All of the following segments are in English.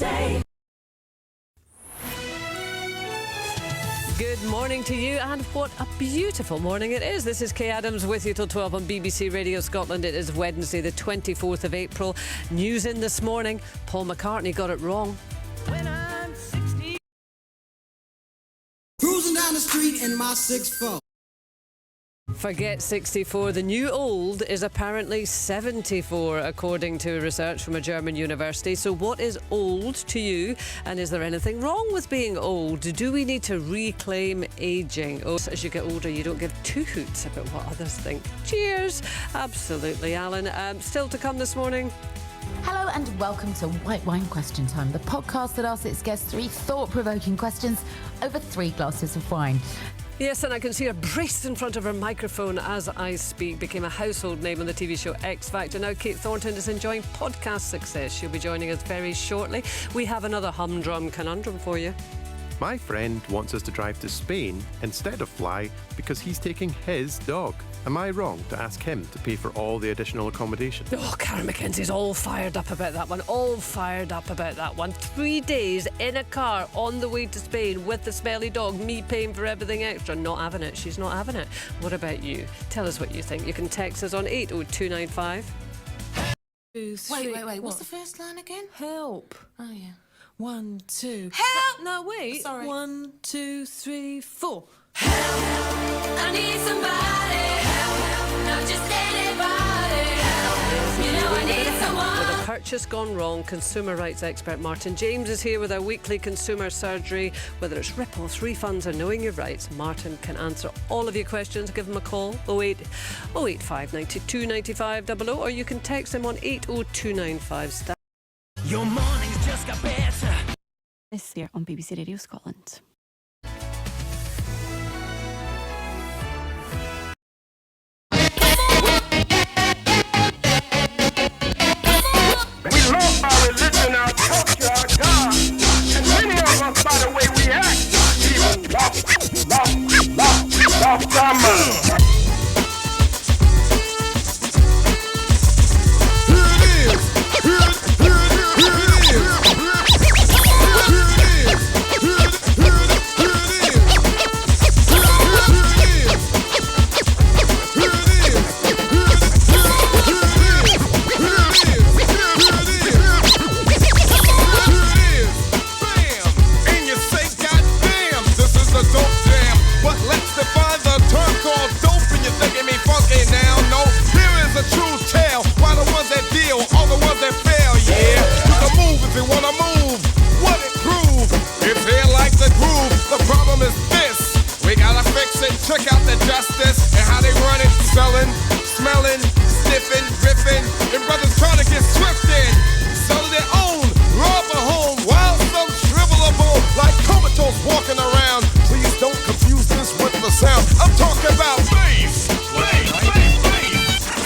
Wednesday. Good morning to you, and what a beautiful morning it is. This is Kay Adams with you till 12 on BBC Radio Scotland. It is Wednesday the 24th of April. News in this morning, Paul McCartney got it wrong. When I'm 60. Cruising down the street in my 6'4". Forget 64. The new old is apparently 74, according to research from a German university. So what is old to you? And is there anything wrong with being old? Do we need to reclaim ageing? Oh, as you get older, you don't give two hoots about what others think. Cheers. Absolutely, Alan. Still to come this morning. Hello and welcome to White Wine Question Time, the podcast that asks its guests three thought-provoking questions over 3 glasses of wine. Yes, and I can see her braced in front of her microphone as I speak. Became a household name on the TV show X Factor. Now Kate Thornton is enjoying podcast success. She'll be joining us very shortly. We have another humdrum conundrum for you. My friend wants us to drive to Spain instead of fly because he's taking his dog. Am I wrong to ask him to pay for all the additional accommodation? Oh, Karen McKenzie's all fired up about that one. All fired up about that one. 3 days in a car on the way to Spain with the smelly dog, me paying for everything extra. Not having it. She's not having it. What about you? Tell us what you think. You can text us on 80295. Wait. What's the first line again? Help. Oh, yeah. 1, 2. Help! No, wait. Sorry. 1, 2, 3, 4. I need somebody. Not just anybody. You know I need someone. With a purchase gone wrong, consumer rights expert Martin James is here with our weekly consumer surgery. Whether it's rip-offs, refunds or knowing your rights, Martin can answer all of your questions. Give him a call, 085 92 95 00, or you can text him on 80295. Your mornings just got better. This year on BBC Radio Scotland. We love our religion, our culture, our God. And many of us, by the way we act, even lost our mind. Check out the justice and how they run it, selling, smelling, sniffing, riffing, and brothers trying to get swift in, selling their own, rob a home, while some shrivelable like comatose walking around. Please don't confuse this with the sound. I'm talking about bass.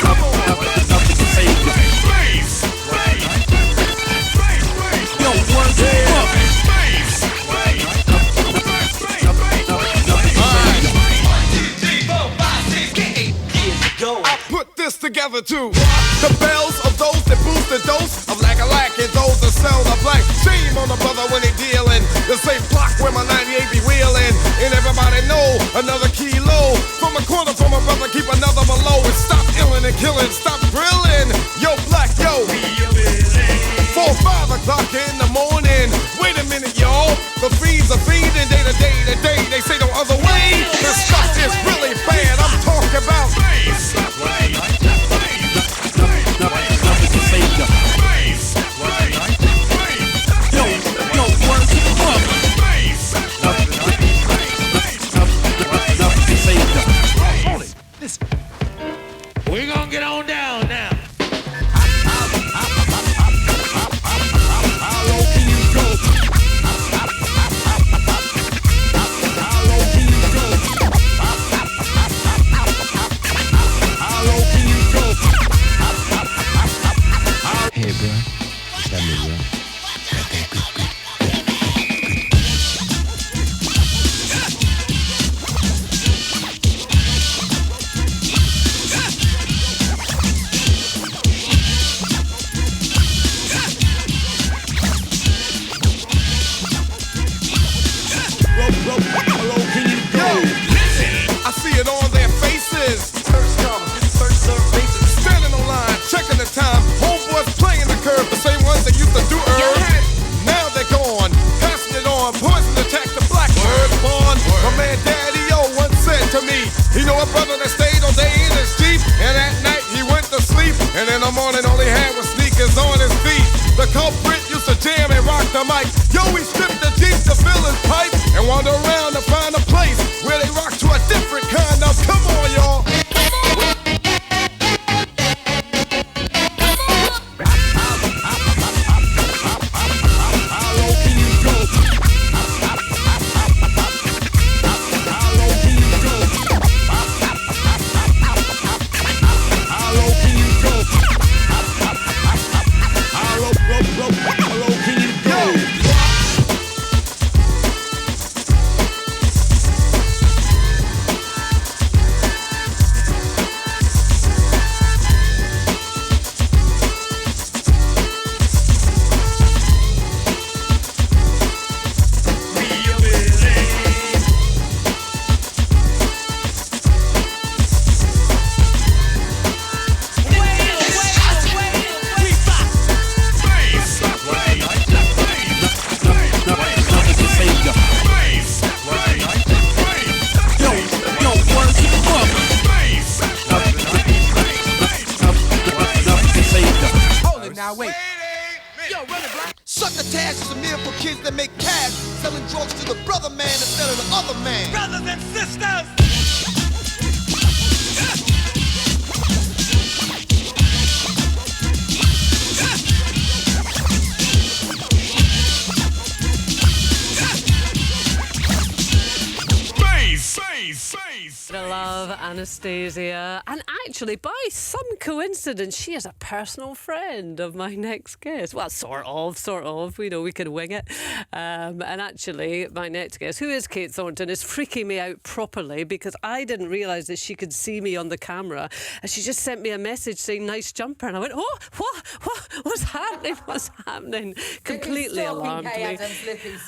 Come on, bass. Yo, one day. Together too. The bells of those that boost the dose of lack and those that sell the black. Shame on the brother when they dealing. The same block where my 98 be wheeling. And everybody know another kilo. From a corner from a brother, keep another below. And stop illing and killing, stop drilling. Yo, black, yo. 4 or 5 o'clock in the morning. Wait a minute, y'all. The fiends are feeding day to day. They say no other way. This stuff is really bad. I'm talking about bass. know a brother that stayed all day in his Jeep, and at night he went to sleep, and in the morning all he had was sneakers on his feet. The culprit used to jam and rock the mic. Yo, he stripped the Jeep to fill his pipe and wander around to find a place where they rock to a different kind of. Come on, y'all. Now wait. Yo, run it, black. Succotash is a meal for kids that make cash, selling drugs to the brother man instead of the other man. Brothers and sisters. I love Anastasia, and actually, by some coincidence, she is a personal friend of my next guest. Well, sort of. We know we can wing it. And actually, my next guest, who is Kate Thornton, is freaking me out properly because I didn't realise that she could see me on the camera, and she just sent me a message saying "nice jumper," and I went, "Oh, what's happening? What's happening?" Completely alarmed me.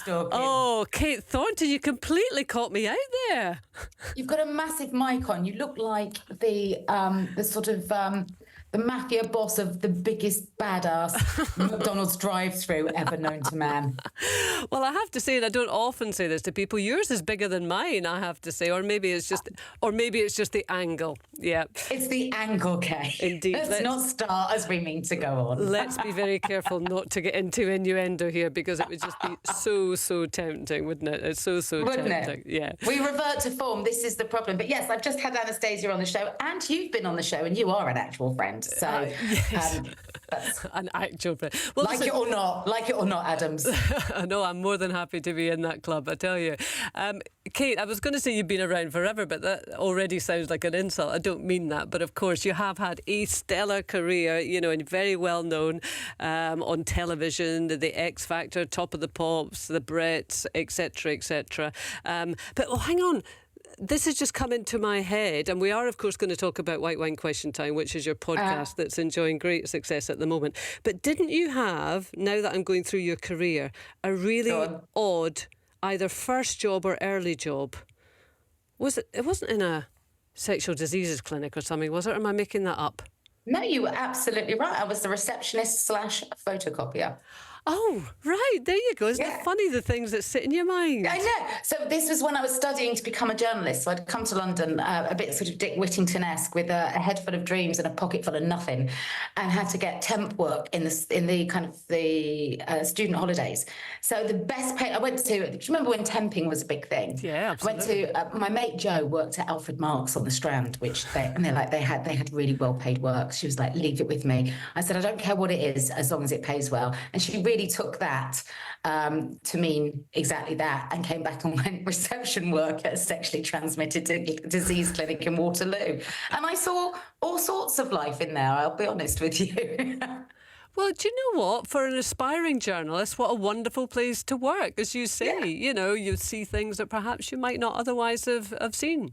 Oh, Kate Thornton, you completely caught me out there. You've got a massive mic on. You look like the sort of the mafia boss of the biggest badass McDonald's drive-through ever known to man. Well, I have to say, and I don't often say this to people, yours is bigger than mine, I have to say, or maybe it's just the angle. Yeah, it's the angle, Kay. Indeed. Let's not start as we mean to go on. Let's be very careful not to get into innuendo here, because it would just be so tempting, wouldn't it? It's so wouldn't tempting. it? Yeah. We revert to form. This is the problem. But yes, I've just had Anastasia on the show, and you've been on the show, and you are an actual friend. So yes. That's an actual friend. Well, like it or not, Adams. No, I'm more than happy to be in that club, I tell you. Kate, I was going to say you've been around forever, but that already sounds like an insult. I don't mean that, but of course you have had a stellar career, you know, and very well known on television, the X Factor, Top of the Pops, the Brits, etc., etc. But hang on. This has just come into my head, and we are, of course, going to talk about White Wine Question Time, which is your podcast that's enjoying great success at the moment. But didn't you have, now that I'm going through your career, a really odd either first job or early job? It wasn't in a sexual diseases clinic or something, was it? Or am I making that up? No, you were absolutely right. I was the receptionist / photocopier. Oh, right. There you go. Isn't it funny, the things that sit in your mind? I know. So this was when I was studying to become a journalist. So I'd come to London a bit sort of Dick Whittington-esque with a head full of dreams and a pocket full of nothing, and had to get temp work in the kind of the student holidays. So the best pay I went to, do you remember when temping was a big thing? Yeah, absolutely. I went to, my mate Jo worked at Alfred Marks on the Strand, which they had really well paid work. She was like, leave it with me. I said, I don't care what it is as long as it pays well. And she really took that to mean exactly that, and came back and went reception work at a sexually transmitted disease clinic in Waterloo. And I saw all sorts of life in there, I'll be honest with you. Well, do you know what? For an aspiring journalist, what a wonderful place to work. As you say, you know, you see things that perhaps you might not otherwise have seen.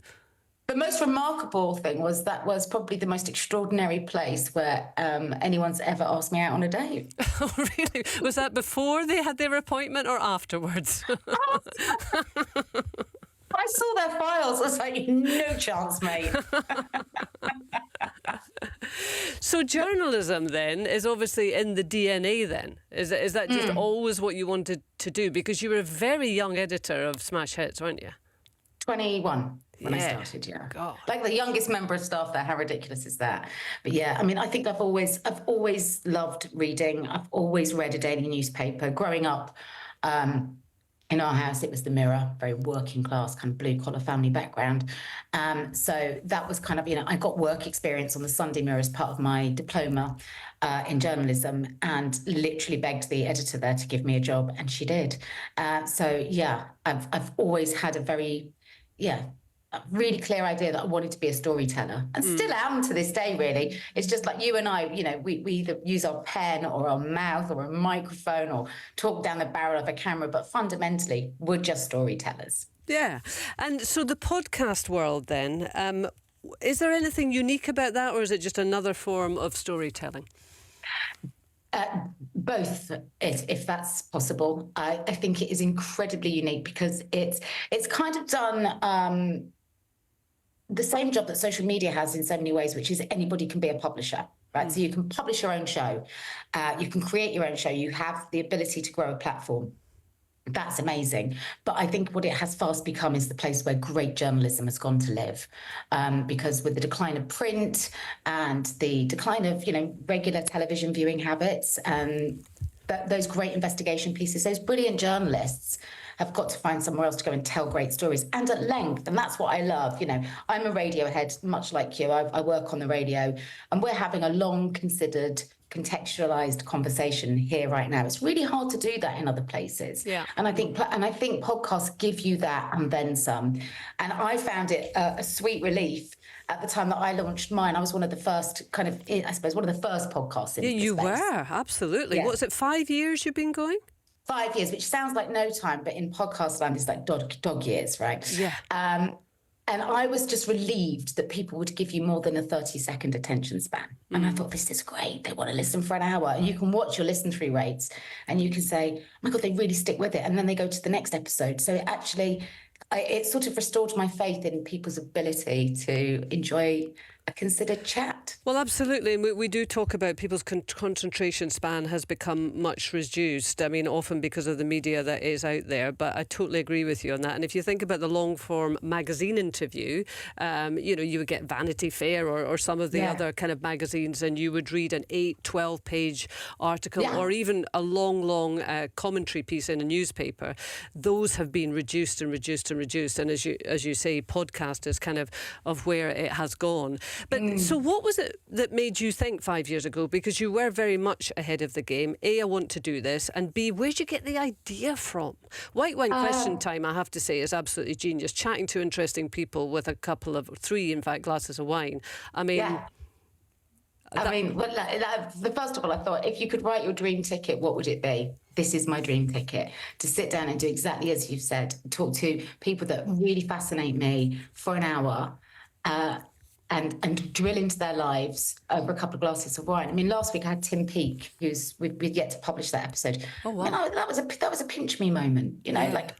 The most remarkable thing was that was probably the most extraordinary place where anyone's ever asked me out on a date. Oh, really? Was that before they had their appointment or afterwards? I saw their files. I was like, no chance, mate. So journalism then is obviously in the DNA then. Is that just always what you wanted to do? Because you were a very young editor of Smash Hits, weren't you? 21 when I Yeah. started, yeah. God. Like the youngest member of staff there. How ridiculous is that? But yeah, I mean, I think I've always loved reading. I've always read a daily newspaper. Growing up, in our house, it was the Mirror, very working class, kind of blue collar family background. So that was kind of, I got work experience on the Sunday Mirror as part of my diploma in journalism, and literally begged the editor there to give me a job, and she did. So yeah, I've always had a really clear idea that I wanted to be a storyteller, and still am to this day, really. It's just like you and I, we either use our pen or our mouth or a microphone or talk down the barrel of a camera, but fundamentally, we're just storytellers. Yeah. And so the podcast world then, is there anything unique about that, or is it just another form of storytelling? Both, if that's possible. I think it is incredibly unique because it's kind of done the same job that social media has in so many ways, which is anybody can be a publisher, right? So you can publish your own show, you can create your own show, you have the ability to grow a platform. That's amazing. But I think what it has fast become is the place where great journalism has gone to live. Because with the decline of print and the decline of, regular television viewing habits, those great investigation pieces, those brilliant journalists have got to find somewhere else to go and tell great stories, and at length. And that's what I love. I'm a radio head, much like you. I work on the radio, and we're having a long considered, contextualized conversation here right now. It's really hard to do that in other places. Yeah. And I think podcasts give you that and then some. And I found it a sweet relief at the time that I launched mine. I was one of the first one of the first podcasts in the You space. were, absolutely. Yeah. What was it, 5 years you've been going? 5 years, which sounds like no time, but in podcast land, it's like dog years, right? Yeah. And I was just relieved that people would give you more than a 30-second attention span. And I thought, this is great. They want to listen for an hour. And you can watch your listen through rates and you can say, oh my God, they really stick with it. And then they go to the next episode. So it sort of restored my faith in people's ability to enjoy a considered chat. Well, absolutely. And we do talk about people's concentration span has become much reduced. I mean, often because of the media that is out there. But I totally agree with you on that. And if you think about the long-form magazine interview, you would get Vanity Fair or some of the other kind of magazines, and you would read an 8-12-page article or even a long commentary piece in a newspaper. Those have been reduced and reduced and reduced. And as you say, podcast is kind of where it has gone. But so what was it that made you think 5 years ago? Because you were very much ahead of the game. A, I want to do this. And B, where'd you get the idea from? White Wine Question Time, I have to say, is absolutely genius. Chatting to interesting people with three, in fact, glasses of wine. I mean... Yeah. First of all, I thought, if you could write your dream ticket, what would it be? This is my dream ticket. To sit down and do exactly as you've said, talk to people that really fascinate me for an hour, and drill into their lives over a couple of glasses of wine. I mean, last week I had Tim Peake, we'd yet to publish that episode. Oh, wow. And that was a pinch me moment, like,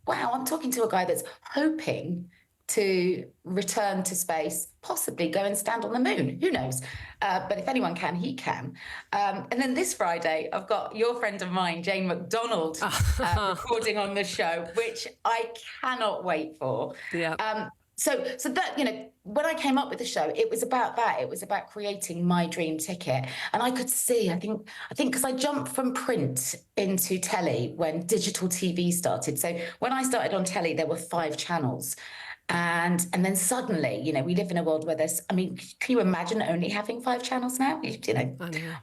wow, I'm talking to a guy that's hoping to return to space, possibly go and stand on the moon. Who knows? But if anyone can, he can. And then this Friday, I've got your friend of mine, Jane McDonald, recording on the show, which I cannot wait for. Yeah. So that, when I came up with the show, it was about that. It was about creating my dream ticket. And I could see, I think because I jumped from print into telly when digital TV started. So when I started on telly, there were 5 channels. And then suddenly, we live in a world where can you imagine only having 5 channels now?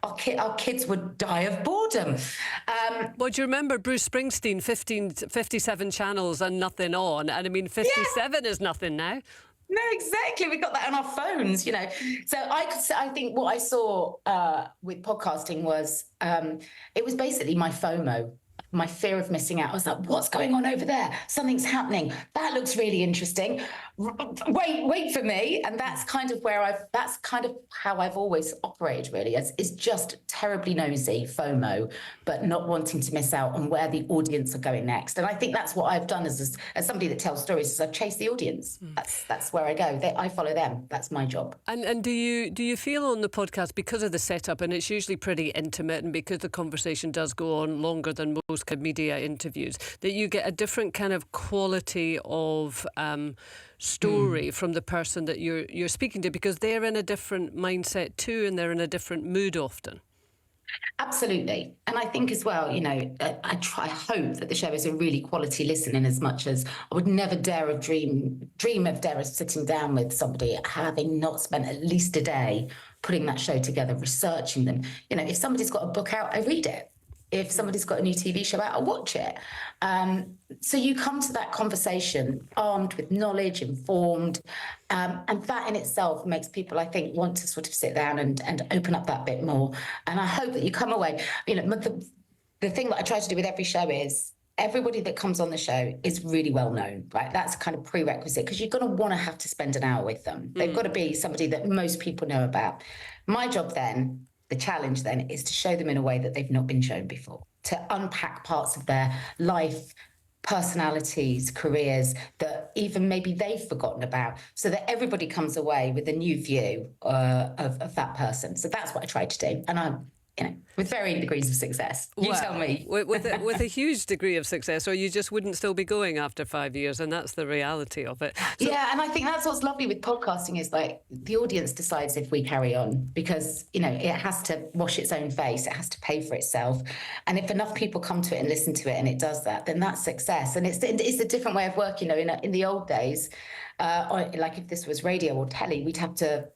Our kids would die of boredom. Well, do you remember Bruce Springsteen, 57 channels and nothing on? And I mean, 57 is nothing now. No, exactly. We got that on our phones, So I think what I saw with podcasting was, it was basically my FOMO. My fear of missing out. I was like, what's going on over there? Something's happening. That looks really interesting. wait for me. And that's kind of that's kind of how I've always operated, really, is just terribly nosy, FOMO, but not wanting to miss out on where the audience are going next. And I think that's what I've done as somebody that tells stories, is I've chased the audience. That's where I go. I follow them. That's my job. And do you feel on the podcast, because of the setup, and it's usually pretty intimate, and because the conversation does go on longer than most kind of media interviews, that you get a different kind of quality of story from the person that you're speaking to, because they're in a different mindset too, and they're in a different mood often? Absolutely. And I think as well, you know, I hope that the show is a really quality listening, as much as I would never dare of dream of sitting down with somebody having not spent at least a day putting that show together, researching them. You know, if somebody's got a book out, I read it. If somebody's got a new TV show out, I'll watch it. So you come to that conversation armed with knowledge, informed, and that in itself makes people, I think, want to sort of sit down and open up that bit more. And I hope that you come away, you know, the thing that I try to do with every show is everybody that comes on the show is really well known, right? That's a kind of prerequisite, because you're going to have to spend an hour with them. They've got to be somebody that most people know about. My job then, the challenge then, is to show them in a way that they've not been shown before, to unpack parts of their life, personalities, careers that even maybe they've forgotten about, so that everybody comes away with a new view of that person. So that's what I try to do. And I'm, you know, with varying degrees of success. You tell me. With a huge degree of success, or you just wouldn't still be going after 5 years, and that's the reality of it. So, yeah, and I think that's what's lovely with podcasting, is like the audience decides if we carry on, because, you know, it has to wash its own face, it has to pay for itself. And if enough people come to it and listen to it and it does that, then that's success. And it's a different way of working. You know, in the old days, like if this was radio or telly, we'd have to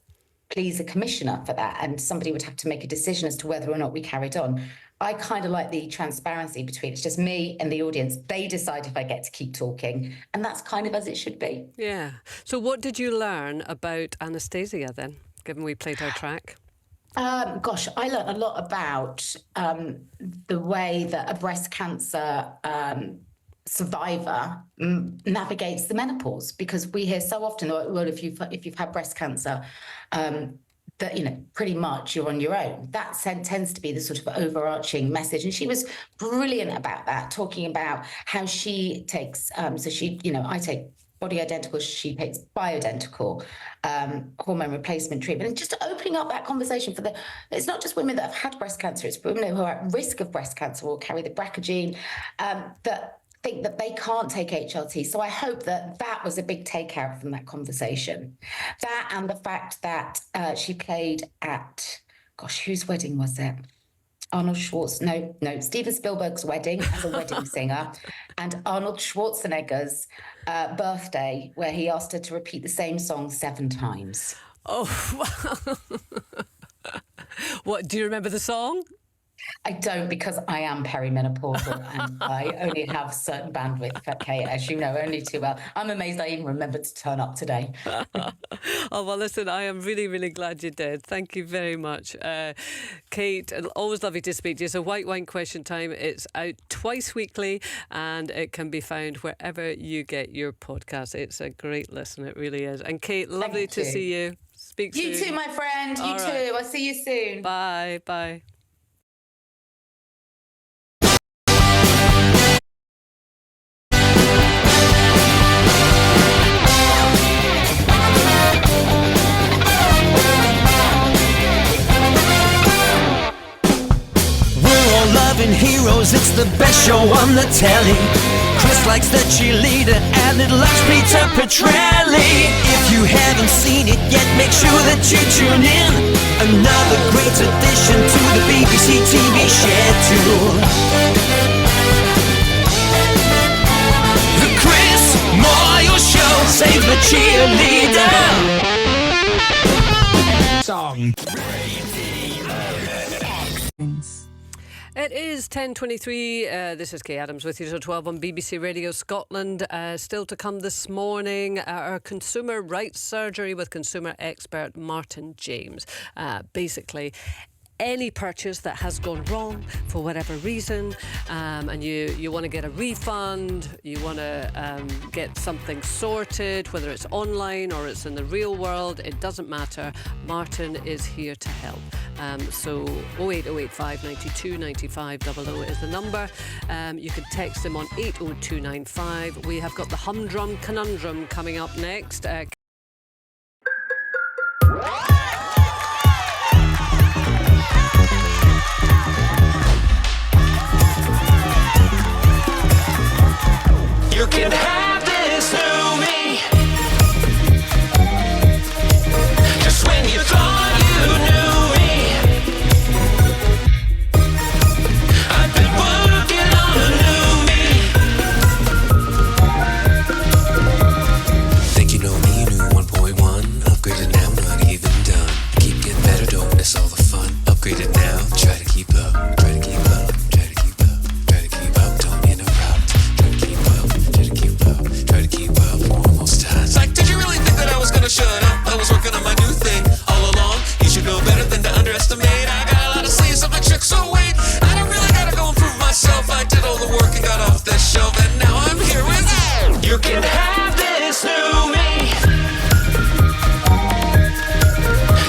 please a commissioner for that, and somebody would have to make a decision as to whether or not we carried on. I kind of like the transparency between, it's just me and the audience. They decide if I get to keep talking, and that's kind of as it should be. Yeah. So what did you learn about Anastasia then, given we played her track? Gosh, I learned a lot about the way that a breast cancer survivor navigates the menopause, because we hear so often, well, if you've had breast cancer, that, you know, pretty much you're on your own. That tends to be the sort of overarching message. And she was brilliant about that, talking about how she takes, so she, you know, I take Body Identical, she takes Bioidentical hormone replacement treatment, and just opening up that conversation for it's not just women that have had breast cancer, it's women who are at risk of breast cancer or carry the BRCA gene, that think that they can't take HRT. So I hope that was a big takeout from that conversation. That, and the fact that she played at, gosh, whose wedding was it? Arnold Schwarzenegger, no, Steven Spielberg's wedding as a wedding singer, and Arnold Schwarzenegger's birthday, where he asked her to repeat the same song 7 times. Oh, what, do you remember the song? I don't, because I am perimenopausal and I only have certain bandwidth, Kate, as you know, only too well. I'm amazed I even remembered to turn up today. Oh, well, listen, I am really, really glad you did. Thank you very much. Kate, always lovely to speak to you. So White Wine Question Time, it's out twice weekly and it can be found wherever you get your podcast. It's a great listen, it really is. And Kate, lovely to see you. Speak soon. You too, my friend. You too. Right. I'll see you soon. Bye. Bye. Heroes, it's the best show on the telly. Chris likes the cheerleader and it loves Peter Petrelli. If you haven't seen it yet, make sure that you tune in. Another great addition to the BBC TV schedule. The Chris Moyle Show, save the cheerleader. Song. It is 10:23. This is Kay Adams with you till 12 on BBC Radio Scotland. Still to come this morning, our consumer rights surgery with consumer expert Martin James. Basically, any purchase that has gone wrong for whatever reason, and you want to get a refund, you want to get something sorted, whether it's online or it's in the real world, it doesn't matter. Martin is here to help. So 08085 92 95 00 is the number. You can text him on 80295. We have got the Humdrum Conundrum coming up next. You can have this new me. Just when you thought you knew me, I've been working on a new me. Think you know me, new 1.1. Upgraded now, not even done. Keep getting better, don't miss all the fun. Upgraded now, try to keep up. Try to keep up, try to keep up. Try to keep up, don't interrupt. Try to keep up, try to keep up. Try to keep up, we're almost done. It's like, did you really think that I was gonna shut up? I was working on my new thing all along. You should know better than to underestimate. I got a lot of sleeves on my tricks, so wait. I don't really gotta go and prove myself. I did all the work and got off the shelf, and now I'm here with you. You can have this new me.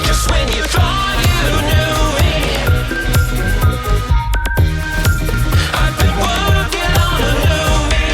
Just when you thought you knew me, I've been working on a new me.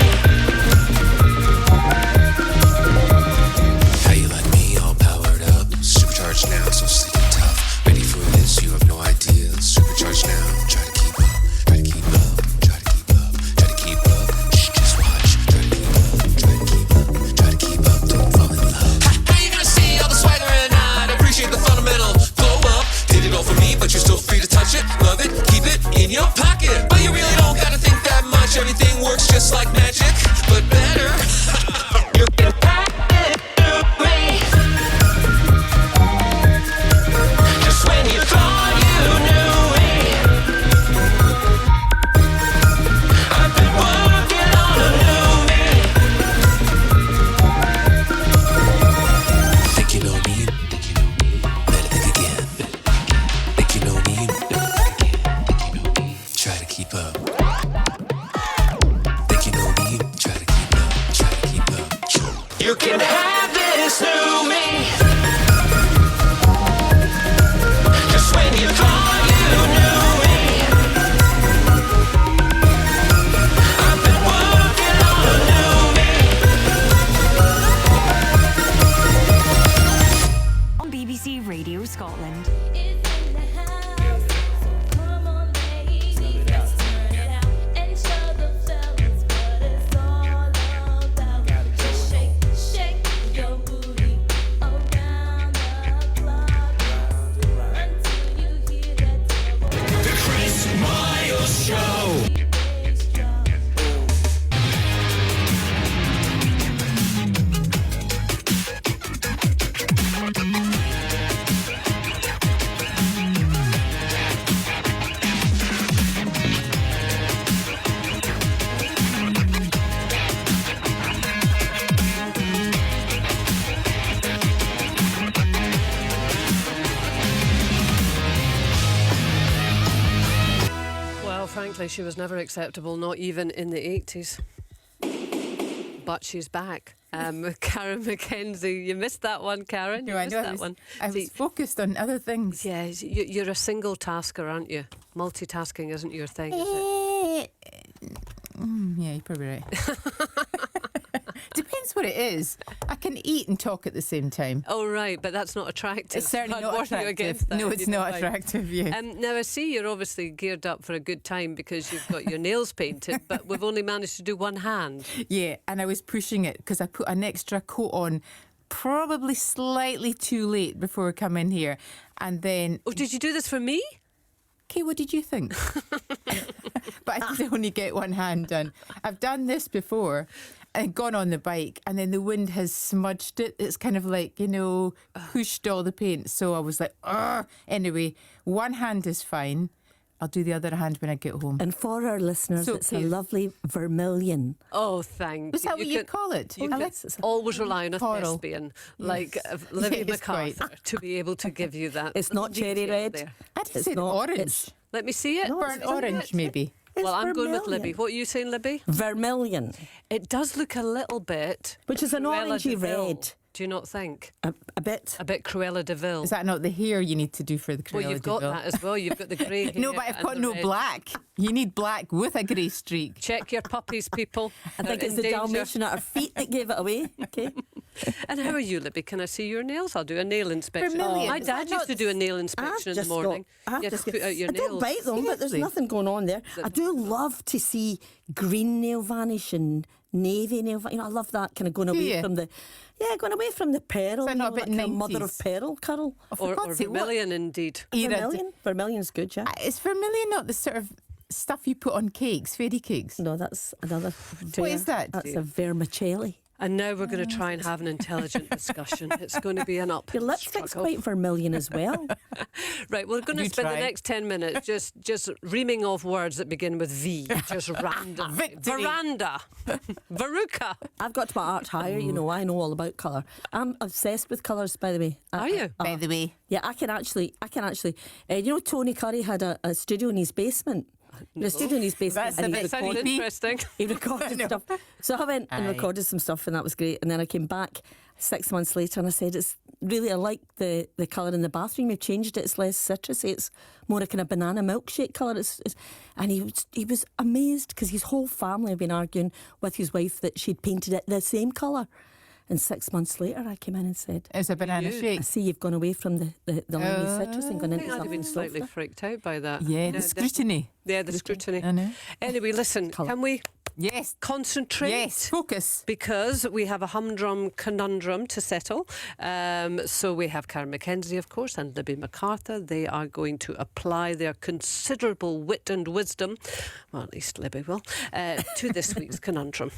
How you like me all powered up, supercharged now, so sleek and tough. Ready for this, you have no idea. Supercharged now, try to keep up. Try to keep up, try to keep up. Try to keep up, shh, just watch. Try to keep up, try to keep up. Try to keep up, don't fall in love. How you gonna see all the swagger and I'd appreciate the fundamental glow up. Did it all for me, but you're still free to touch it. Love it, keep it in your pocket. But you really don't gotta think that much. Everything works just like magic, but better. You can have it to me. Just when you thought you knew me, I've been working on a new me. Think you know me? Better think again. Think you know me? Try to keep up. Think you know me? Try to keep up. Try to keep up. You can have this new me. Just when you thought you knew me, I've been working on a new me. On BBC Radio Scotland. It's in the house. Come on, ladies, let's turn it out and show the fellas what it's all about. Just shake, shake your booty around the clock until you hear that double. The Chris Miles Show. Well, frankly, she was never acceptable, not even in the 80s. But she's back. Karen McKenzie, you missed that one, Karen. You missed that one. I was focused on other things. Yeah, you're a single tasker, aren't you? Multitasking isn't your thing, is it? Yeah, you're probably right. Depends what it is. I can eat and talk at the same time. Oh, right, but that's not attractive. It's certainly I'd not warn you attractive. against that, No, you it's don't not mind. attractive, yeah. Now, I see you're obviously geared up for a good time because you've got your nails painted, but we've only managed to do one hand. Yeah, and I was pushing it because I put an extra coat on probably slightly too late before I come in here. And then... Oh, did you do this for me? Okay, what did you think? But I did only get one hand done. I've done this before and gone on the bike and then the wind has smudged it. It's kind of like, pushed all the paint. So I was like, ugh. Anyway, one hand is fine. I'll do the other hand when I get home. And for our listeners, So it's a cute. lovely vermilion. Oh, thank Is you. that what you can call it? You I can like always rely on a coral. thespian like Libby Yes, quite. MacArthur to be able to give you that. It's not cherry detail red. there. I just It's said not- orange. it's- Let me see it. Burnt orange, maybe. Well, I'm going with vermilion. Libby. What are you saying, Libby? Vermilion, It does look a little bit. which is an Cruella orangey de Vil. red. Do you not think? A bit. A bit Cruella de Vil. Is that not the hair you need to do for the Cruella Well, you've got de Vil? that as well. You've got the grey hair. No, but I've and got the no red. black. You need black with a grey streak. Check your puppies, people. I think it's the Dalmatian at her feet that gave it away. Okay. And how are you, Libby? Can I see your nails? I'll do a nail inspection. Vermilion. My Is dad that used to not- do a nail inspection in the morning. I've You have just to put out your I don't nails. bite them, but there's Seriously? nothing going on there. I do love to see green nail varnish and navy nail varnish. You know, I love that kind of going Do away you? from the going away from the pearl. that you not know, a bit that kind of mother of 90s? pearl, Carol. Oh, for Or God's sake, what vermilion, indeed. era Vermilion. Vermilion's good, yeah. Is vermilion not the sort of stuff you put on cakes, fairy cakes? No, that's another. What is that? That's a vermicelli. And now we're going to try and have an intelligent discussion. It's going to be an uphill Your lipstick's struggle. quite vermilion as well. Right, we're going to You spend the try. next 10 minutes just reaming off words that begin with V, just random. Victory. Veranda, Veruca. I've got to my art higher, you know, I know all about colour. I'm obsessed with colours, by the way. Are you? By the way, Yeah, I can actually, you know, Tony Curry had a studio in his basement. A studio in his basement. That's and a he bit Sounds recorded- interesting. He recorded stuff. So I went and Aye. recorded some stuff, and that was great. And then I came back 6 months later, and I said, "It's really I like the colour in the bathroom. You've changed it. It's less citrusy. It's more a kind of banana milkshake colour." And he was amazed because his whole family had been arguing with his wife that she'd painted it the same colour. And 6 months later, I came in and said, it's a banana you? "I shake. see you've gone away from the lemony citrus and gone I into think I'd have been something slightly softer." freaked out by that. Yeah, the scrutiny. Yeah, the scrutiny. I know. Anyway, listen, can we Yes. concentrate? Yes. Focus. Because we have a humdrum conundrum to settle. So we have Karen McKenzie, of course, and Libby MacArthur. They are going to apply their considerable wit and wisdom, well, at least Libby will, to this week's conundrum.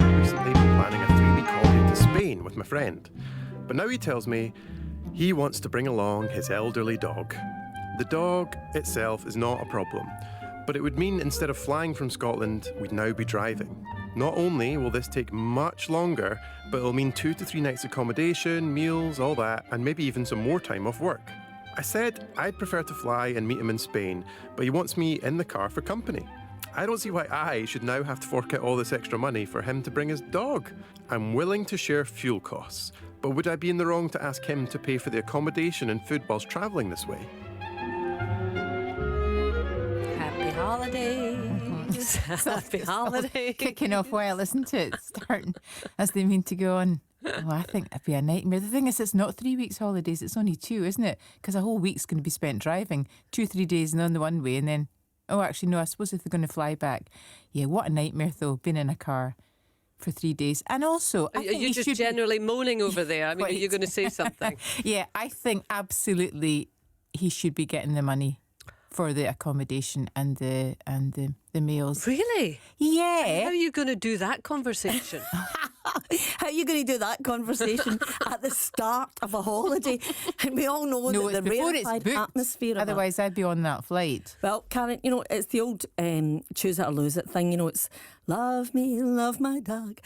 Recently been planning a 3-week holiday to Spain with my friend, but now he tells me he wants to bring along his elderly dog. The dog itself is not a problem, but it would mean instead of flying from Scotland, we'd now be driving. Not only will this take much longer, but it'll mean 2 to 3 nights accommodation, meals, all that, and maybe even some more time off work. I said I'd prefer to fly and meet him in Spain, but he wants me in the car for company. I don't see why I should now have to fork out all this extra money for him to bring his dog. I'm willing to share fuel costs, but would I be in the wrong to ask him to pay for the accommodation and food whilst travelling this way? Happy holidays. Happy holidays. Kicking off well, isn't it? Starting as they mean to go on. Oh, I think it'd be a nightmare. The thing is, it's not 3 weeks holidays, it's only 2, isn't it? Because a whole week's going to be spent driving. 2-3 days and on the one way, and then, oh, actually, no, I suppose if they're going to fly back. Yeah, what a nightmare, though, being in a car for 3 days. And also, I Are think you you just should generally moaning over there? I mean, are you Wait. going to say something? Yeah, I think absolutely he should be getting the money for the accommodation and the meals. Really? How Yeah. are you going to do that conversation? How are you going to do that conversation at the start of a holiday? And we all know No, that it's the before it's rarefied booked. atmosphere of it. Otherwise, I'd be on that flight. Well, Karen, you know, it's the old choose it or lose it thing. You know, it's love me, love my dog.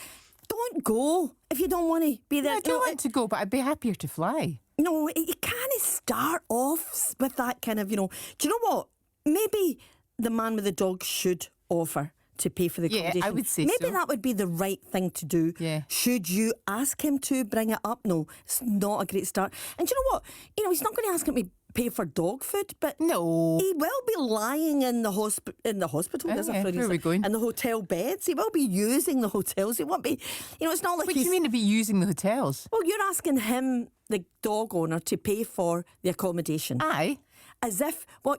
Don't go if you don't want to be there. I don't want to go, but I'd be happier to fly. No, you can't start off with that kind of, you know. Do you know what? Maybe the man with the dog should offer to pay for the Yeah, I accommodation. would say Maybe so. that would be the right thing to do. Yeah. Should you ask him to bring it up? No, it's not a great start. And do you know what? You know, he's not going to ask him to pay for dog food, but No. he will be lying in the hospital. There's a yeah, phrase, where are we going? in the hotel beds. He will be using the hotels. He won't be, it's not like What do he's. you mean to be using the hotels? Well, you're asking him, the dog owner, to pay for the accommodation, Aye. as if, well,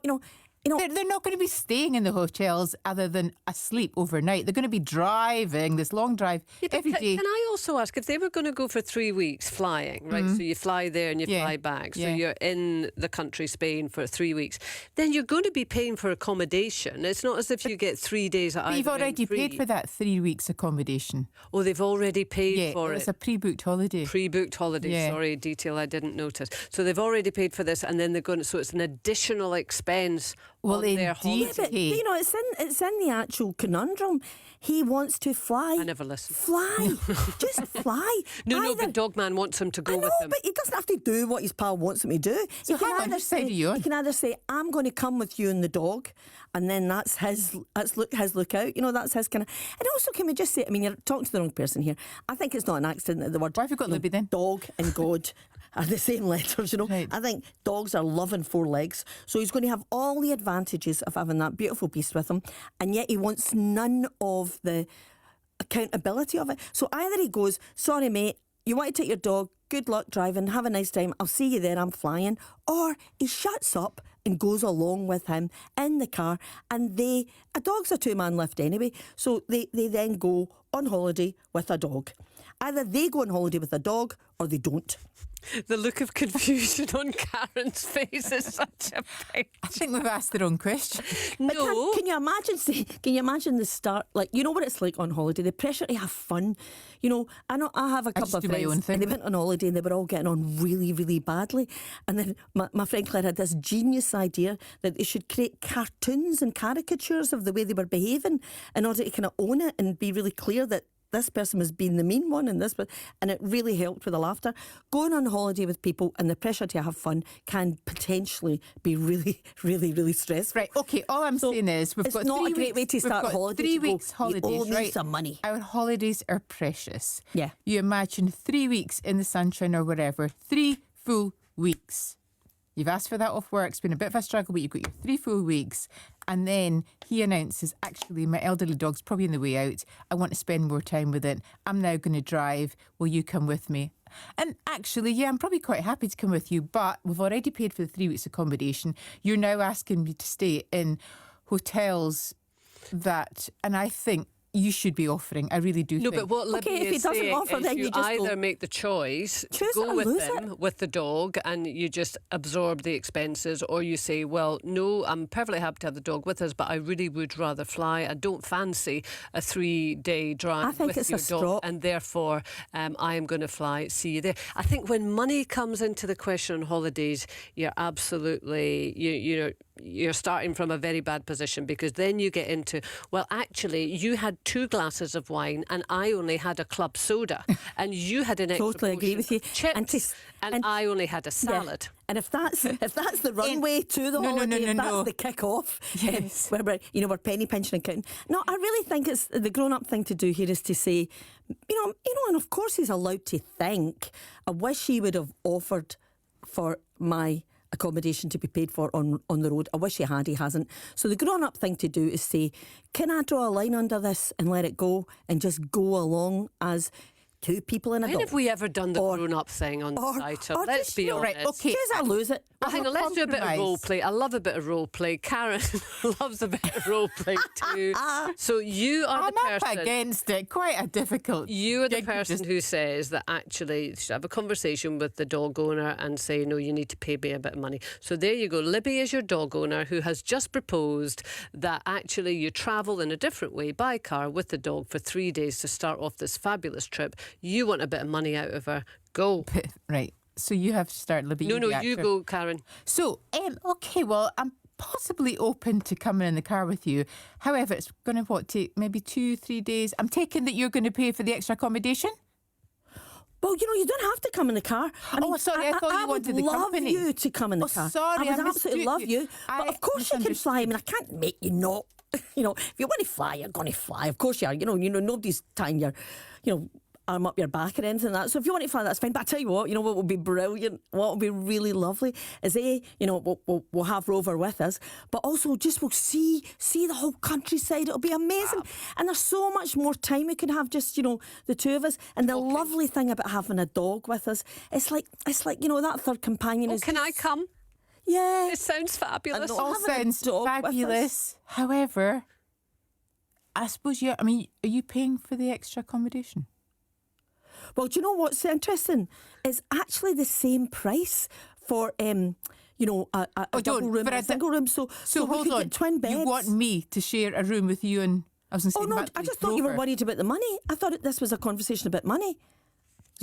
They're not going to be staying in the hotels other than asleep overnight. They're going to be driving this long drive every day. Can I also ask, if they were going to go for 3 weeks flying, right? So you fly there and you Yeah. fly back. So Yeah. you're in the country, Spain, for 3 weeks. Then you're going to be paying for accommodation. It's not as if you get 3 days at But you've either end already paid free. for that 3 weeks accommodation. Oh, they've already paid Yeah, for it's it. a pre-booked holiday. Pre-booked holiday, Yeah. sorry, detail I didn't notice. So they've already paid for this, and then they're going. So it's an additional expense Well, on their indeed. holiday. Yeah, but it's in the actual conundrum. He wants to fly. I never listen. Fly, just fly. No, Either- but Dogman wants him to go I know, with him. but he doesn't have to do what his pal wants him to do. So he can hang on, either whose side say, are you on? He can either say, "I'm going to come with you and the dog," and then that's his lookout. That's his kind of. And also, can we just say? I mean, you're talking to the wrong person here. I think it's not an accident that the word. Why have you got Libby then? Dog and God are the same letters. Right. I think dogs are loving 4 legs, so he's going to have all the advantages of having that beautiful beast with him, and yet he wants none of the accountability of it. So either he goes, "Sorry, mate, you want to take your dog, good luck driving, have a nice time, I'll see you there, I'm flying," or he shuts up and goes along with him in the car, and a dog's a 2-man lift anyway, so they then go on holiday with a dog. Either they go on holiday with a dog or they don't. The look of confusion on Karen's face is such a picture. I think we've asked the wrong question. But No. can you imagine? Can you imagine the start? Like, you know what it's like on holiday. The pressure to have fun. I know I have a couple just of do my friends, own thing. and they went on holiday and they were all getting on really, really badly. And then my friend Claire had this genius idea that they should create cartoons and caricatures of the way they were behaving in order to kind of own it and be really clear that this person was being the mean one and it really helped with the laughter. Going on holiday with people and the pressure to have fun can potentially be really, really, really stressful. Right, okay, all I'm saying is we've it's got not 3 a great weeks, way to we've start got holiday 3 to go, weeks "You holidays, owe me right? some money." Our holidays are precious. Yeah. You imagine 3 weeks in the sunshine or wherever, 3 full weeks. You've asked for that off work. It's been a bit of a struggle, but you've got your 3 full weeks. And then he announces, actually, my elderly dog's probably on the way out. I want to spend more time with it. I'm now going to drive. Will you come with me? And actually, yeah, I'm probably quite happy to come with you, but we've already paid for the 3 weeks accommodation. You're now asking me to stay in hotels and I think you should be offering. I really do No, think. but what Libby Okay, if he is doesn't saying offer, is then you you just either go, make the choice to choose it go or with lose them, with the dog, and you just absorb the expenses, or you say, well, no, I'm perfectly happy to have the dog with us, but I really would rather fly. I don't fancy a 3-day drive I think with it's your a dog, strop. and therefore I am going to fly. See you there. I think when money comes into the question on holidays, you're absolutely, you're starting from a very bad position, because then you get into, well, actually, you had 2 glasses of wine and I only had a club soda, and you had an extra Totally agree portion with you. of chips, And and I only had a Yeah. salad. And if that's the runway to the No, no, holiday, no, if no, that's no. the kick-off, Yes. where we're penny pinching and counting. No, I really think it's the grown-up thing to do here is to say, and of course he's allowed to think, I wish he would have offered for my accommodation to be paid for on the road. I wish he had, he hasn't. So the grown-up thing to do is say, can I draw a line under this and let it go and just go along as 2 people in a When dog? have we ever done the Or- grown-up thing on the or- title? or Let's just, be honest. right, okay. Choose or lose it. Well, hang on, let's do a bit of Compromise. role play. I love a bit of role play. Karen loves a bit of role play too. So you are I'm the up person. against it. Quite a difficult. You are the gig to person just- who says that actually you should have a conversation with the dog owner and say, no, you need to pay me a bit of money. So there you go. Libby is your dog owner who has just proposed that actually you travel in a different way by car with the dog for 3 days to start off this fabulous trip. You want a bit of money out of her. Go. Right. So you have to start, Libby. No, you're the you actor. go, Karen. So, okay, well, I'm possibly open to coming in the car with you. However, it's going to take maybe 2-3 days. I'm taking that you're going to pay for the extra accommodation. Well, you don't have to come in the car. Sorry, I thought you wanted the would love company. you to come in the Oh, car. sorry, I would I absolutely mistook love you. you. I But of course you can fly. I mean, I can't make you not. If you want to fly, you're going to fly. Of course you are. Nobody's tying your, arm up your back or anything like that. So if you want to fly, that's fine. But I tell you what, what would be brilliant, what would be really lovely is we'll have Rover with us, but also just we'll see the whole countryside. It'll be amazing. And there's so much more time we can have just, the two of us. And the lovely thing about having a dog with us, it's like that third companion is. Can I come? Yeah. It sounds fabulous. And All sounds dog with us. fabulous. However, I suppose are you paying for the extra accommodation? Well, do you know what's interesting? It's actually the same price for a double room and a single room. So we hold could on. get twin beds. You want me to share a room with you and I was going to say. Oh no, I just thought you were worried about the money. I thought this was a conversation about money.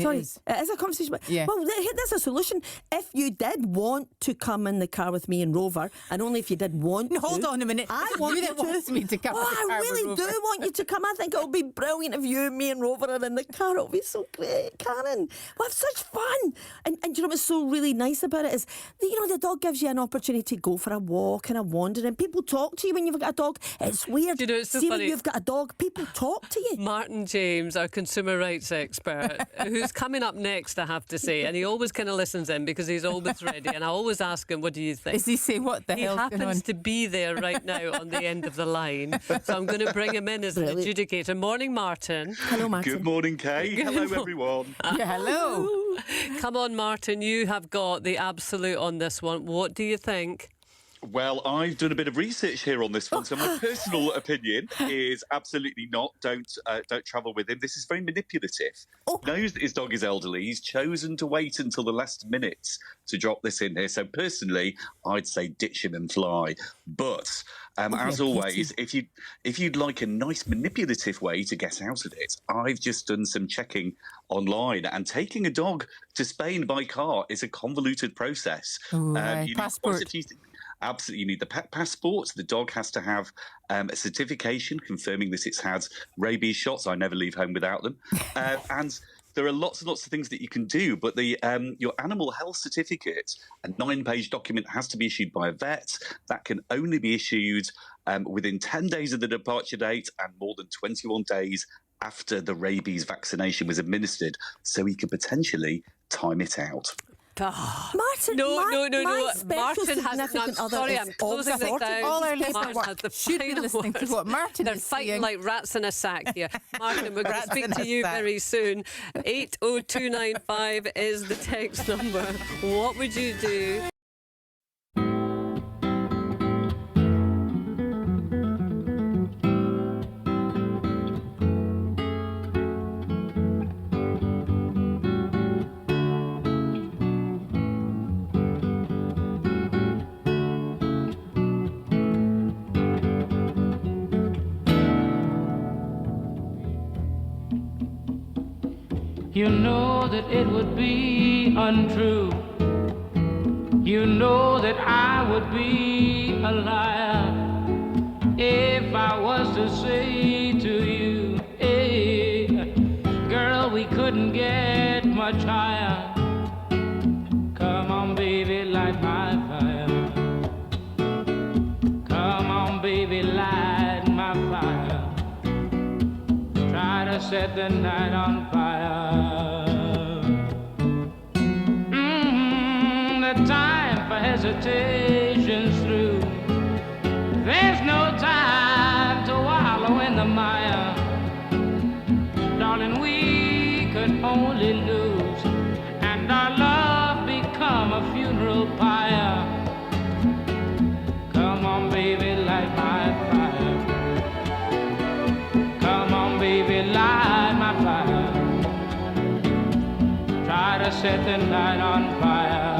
Sorry, it is a conversation. Yeah. Well, there's a solution. If you did want to come in the car with me and Rover, and only if you did want to. Hold on a minute. I want you you that wants me to come in the car I really with do Rover. want you to come. I think it'll be brilliant if you, me and Rover are in the car. It'll be so great, Karen. We'll have such fun. And you know what's so really nice about it is, the dog gives you an opportunity to go for a walk and a wander, and people talk to you when you've got a dog. It's weird. It's so See, funny. when you've got a dog, people talk to you. Martin James, our consumer rights expert, who's coming up next, I have to say, and he always kind of listens in because he's always ready, and I always ask him, what do you think? Does he say what the He hell's going on? happens to be there right now on the end of the line, so I'm going to bring him in as an adjudicator. Morning, Martin. Hello, Martin. Good morning, Kay. Hello, everyone. Yeah, hello. Come on, Martin, you have got the absolute on this one. What do you think? Well, I've done a bit of research here on this one, so my personal opinion is absolutely not. Don't travel with him. This is very manipulative. He knows that his dog is elderly. He's chosen to wait until the last minutes to drop this in here. So personally, I'd say ditch him and fly. But as always, if you'd like a nice manipulative way to get out of it, I've just done some checking online, and taking a dog to Spain by car is a convoluted process. Ooh, you passport. Absolutely, you need the pet passport. The dog has to have a certification confirming that it's had rabies shots. I never leave home without them. And there are lots and lots of things that you can do, but your animal health certificate, a 9-page document, has to be issued by a vet. That can only be issued within 10 days of the departure date and more than 21 days after the rabies vaccination was administered, so he could potentially time it out. Martin, No. my Martin has. No, I'm sorry, I'm closing this down. All our Martin listeners has the should be final listening to words. what Martin They're is fighting saying. like rats in a sack here. Martin, we're going to Rats speak in to a you sack. very soon. 80295 is the text number. What would you do? You know that it would be untrue. You know that I would be a liar if I was to say to you, hey, girl, we couldn't get much higher. Come on, baby, light my fire. Come on, baby, light my fire. Try to set the night on fire. The time for hesitation's through. There's no time to wallow in the mire. Darling, we could only lose, and our love become a funeral pyre. Come on, baby, light my fire. Come on, baby, light my fire. Try to set the night on fire.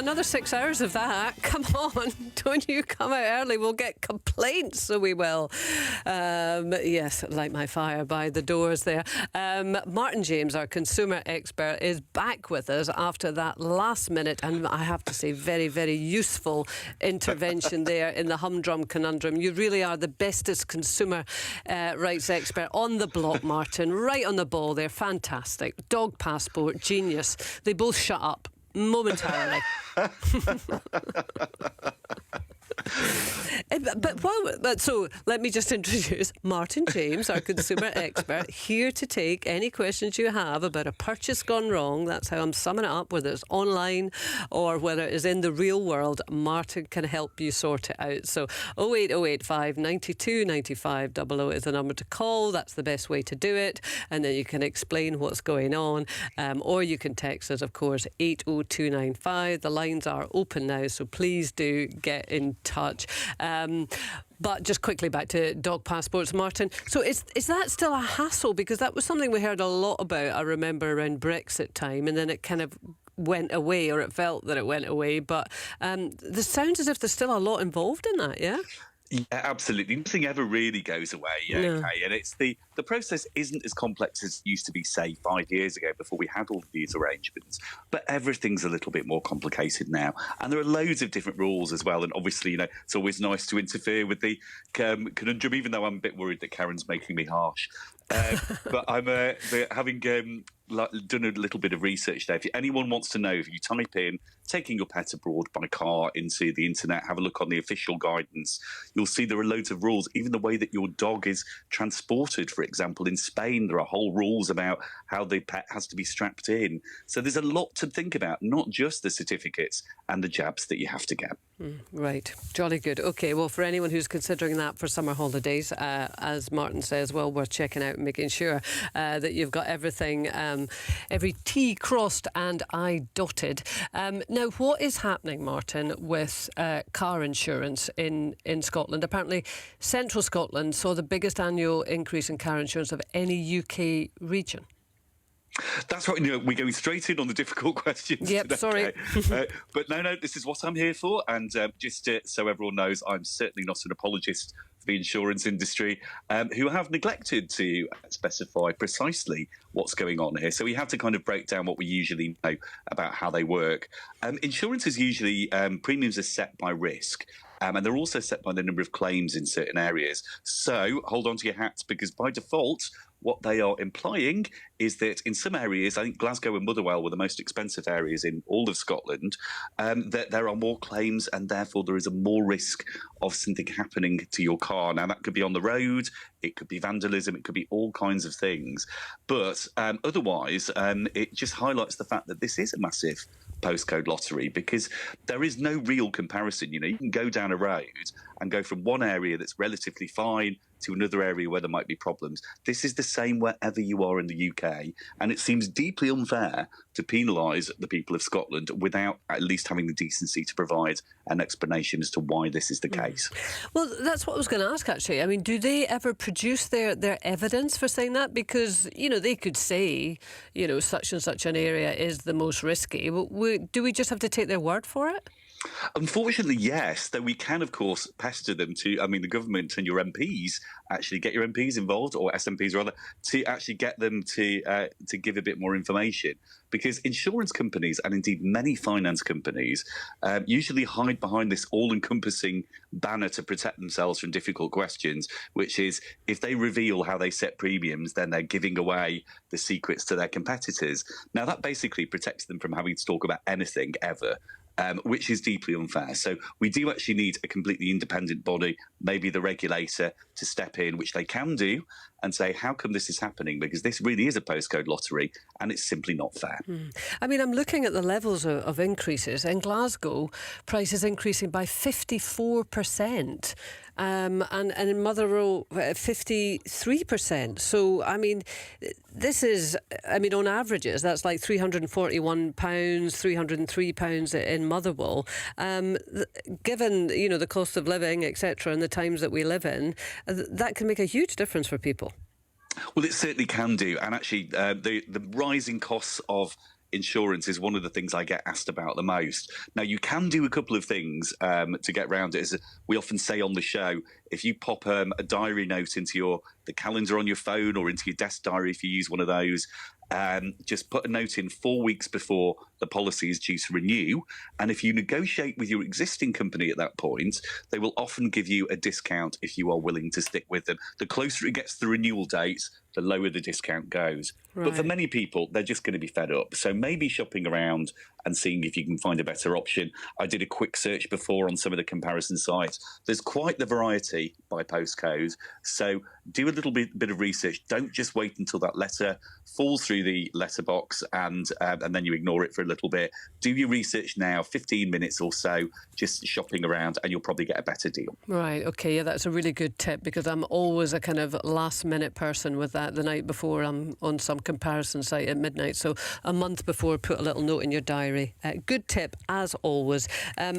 another 6 hours of that. Come on, don't you come out early. We'll get complaints, so we will. Yes, light my fire by the doors there. Martin James, our consumer expert, is back with us after that last minute, and I have to say, very, very useful intervention there in the humdrum conundrum. You really are the bestest consumer rights expert on the block, Martin. Right on the ball there. Fantastic. Dog passport, genius. They both shut up momentarily. So let me just introduce Martin James, our consumer expert, here to take any questions you have about a purchase gone wrong. That's how I'm summing it up, whether it's online or whether it is in the real world. Martin can help you sort it out. So 08085 92 95 00 is the number to call. That's the best way to do it. And then you can explain what's going on. Or you can text us, of course, 80295. The lines are open now, so please do get in touch. But just quickly back to dog passports, Martin. So is that still a hassle? Because that was something we heard a lot about, I remember, around Brexit time, and then it kind of went away, or it felt that it went away. But there sounds as if there's still a lot involved in that, yeah? Yeah, absolutely. Nothing ever really goes away. Okay, and it's the process isn't as complex as it used to be, say, 5 years ago before we had all of these arrangements. But everything's a little bit more complicated now, and there are loads of different rules as well. And obviously, it's always nice to interfere with the conundrum, even though I'm a bit worried that Karen's making me harsh. But I'm having done a little bit of research there. If anyone wants to know, if you type in taking your pet abroad by car into the internet, have a look on the official guidance, you'll see there are loads of rules. Even the way that your dog is transported, for example, in Spain, there are whole rules about how the pet has to be strapped in. So there's a lot to think about, not just the certificates and the jabs that you have to get. Right. Jolly good. OK, well, for anyone who's considering that for summer holidays, as Martin says, well, worth checking out and making sure that you've got everything, every T crossed and I dotted. Now, what is happening, Martin, with car insurance in Scotland? Apparently, Central Scotland saw the biggest annual increase in car insurance of any UK region. That's right. We're going straight in on the difficult questions. Yep, today. sorry. But no, this is what I'm here for. And just so everyone knows, I'm certainly not an apologist for the insurance industry, who have neglected to specify precisely what's going on here. So we have to kind of break down what we usually know about how they work. Insurance is usually, premiums are set by risk. And they're also set by the number of claims in certain areas. So hold on to your hats, because by default, what they are implying is that in some areas, I think Glasgow and Motherwell were the most expensive areas in all of Scotland, that there are more claims and therefore there is a more risk of something happening to your car. Now, that could be on the road, it could be vandalism, it could be all kinds of things. But otherwise, it just highlights the fact that this is a massive postcode lottery, because there is no real comparison. You can go down a road and go from one area that's relatively fine to another area where there might be problems. This is the same wherever you are in the UK, and it seems deeply unfair to penalise the people of Scotland without at least having the decency to provide an explanation as to why this is the case. Well, that's what I was going to ask, actually. I mean, do they ever produce their evidence for saying that? Because, they could say, such and such an area is the most risky. Do we just have to take their word for it? Unfortunately, yes, though we can, of course, pester them to, the government and your MPs, actually get your MPs involved, or SMPs rather, to actually get them to give a bit more information. Because insurance companies, and indeed many finance companies, usually hide behind this all-encompassing banner to protect themselves from difficult questions, which is if they reveal how they set premiums, then they're giving away the secrets to their competitors. Now, that basically protects them from having to talk about anything ever. Which is deeply unfair. So we do actually need a completely independent body, maybe the regulator, to step in, which they can do, and say, how come this is happening? Because this really is a postcode lottery and it's simply not fair. I mean, I'm looking at the levels of increases. In Glasgow, prices increasing by 54%. And in Motherwell, 53%. So, I mean, this is, on averages, that's like £341, £303 in Motherwell. Given, the cost of living, etc., and the times that we live in, that can make a huge difference for people. Well, it certainly can do. And actually, the rising costs of insurance is one of the things I get asked about the most. Now, you can do a couple of things to get around it. As we often say on the show, if you pop a diary note into the calendar on your phone or into your desk diary, if you use one of those, just put a note in 4 weeks before the policy is due to renew. And if you negotiate with your existing company at that point, they will often give you a discount if you are willing to stick with them. The closer it gets to the renewal date, the lower the discount goes. But for many people, they're just going to be fed up. So maybe shopping around and seeing if you can find a better option. I did a quick search before on some of the comparison sites. There's quite the variety by postcode. So do a little bit of research. Don't just wait until that letter falls through the letterbox and then you ignore it for a little bit. Do your research now, 15 minutes or so, just shopping around, and you'll probably get a better deal. Right, okay, yeah, that's a really good tip, because I'm always a kind of last-minute person with that. The night before, I'm on some comparison site at midnight, so a month before, put a little note in your diary. Good tip, as always.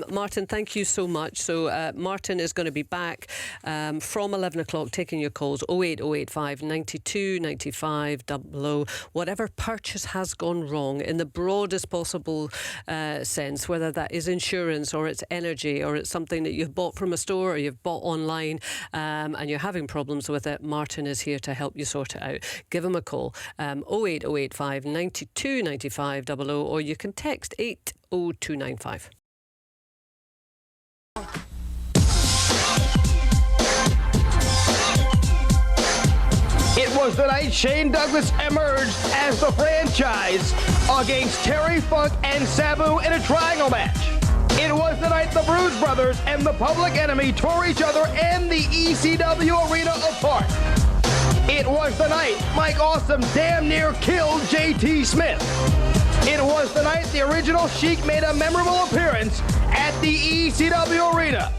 Martin, thank you so much. So Martin is going to be back from 11 o'clock, taking your calls, 08085 92 95 00. Whatever purchase has gone wrong in the broadest possible sense, whether that is insurance or it's energy or it's something that you've bought from a store or you've bought online and you're having problems with it, Martin is here to help you sort it out. Give him a call, 08085 92 95 00, or you can text 80295. It was the night Shane Douglas emerged as the franchise against Terry Funk and Sabu in a triangle match. It was the night the Bruise Brothers and the Public Enemy tore each other and the ECW arena apart. It was the night Mike Awesome damn near killed JT Smith. It was the night the original Sheik made a memorable appearance at the ECW arena.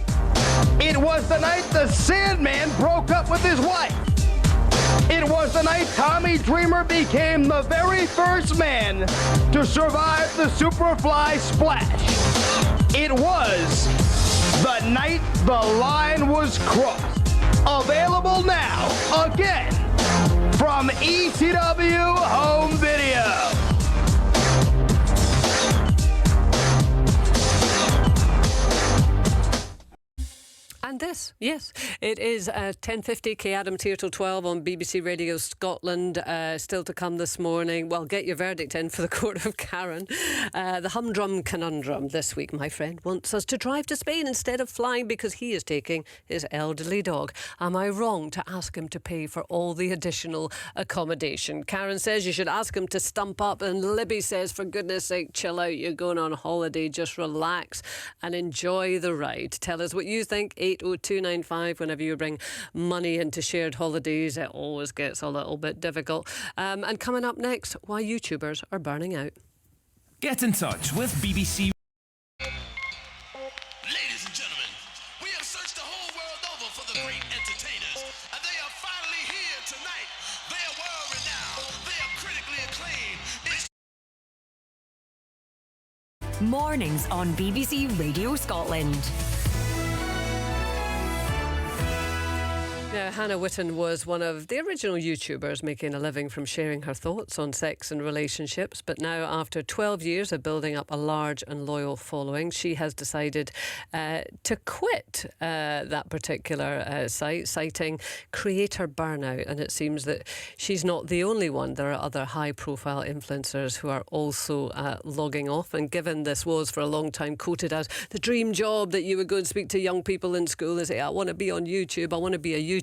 It was the night the Sandman broke up with his wife. It was the night Tommy Dreamer became the very first man to survive the Superfly Splash. It was the night the line was crossed. Available now, again, from ECW Home Video. And this, yes, it is 10:50. Kay Adams here till 12 on BBC Radio Scotland. Still to come this morning. Well, get your verdict in for the Court of Karen. The humdrum conundrum this week. My friend wants us to drive to Spain instead of flying because he is taking his elderly dog. Am I wrong to ask him to pay for all the additional accommodation? Karen says you should ask him to stump up, and Libby says, for goodness sake, chill out. You're going on holiday. Just relax and enjoy the ride. Tell us what you think. 80295. Whenever you bring money into shared holidays, it always gets a little bit difficult. And coming up next, why YouTubers are burning out. Get in touch with BBC. Ladies and gentlemen, we have searched the whole world over for the great entertainers, and they are finally here tonight. They are world renowned. They are critically acclaimed. Mornings on BBC Radio Scotland. Now, Hannah Witton was one of the original YouTubers making a living from sharing her thoughts on sex and relationships. But now, after 12 years of building up a large and loyal following, she has decided to quit that particular site, citing creator burnout. And it seems that she's not the only one. There are other high-profile influencers who are also logging off. And given this was for a long time quoted as the dream job, that you would go and speak to young people in school and say, I want to be on YouTube, I want to be a YouTuber.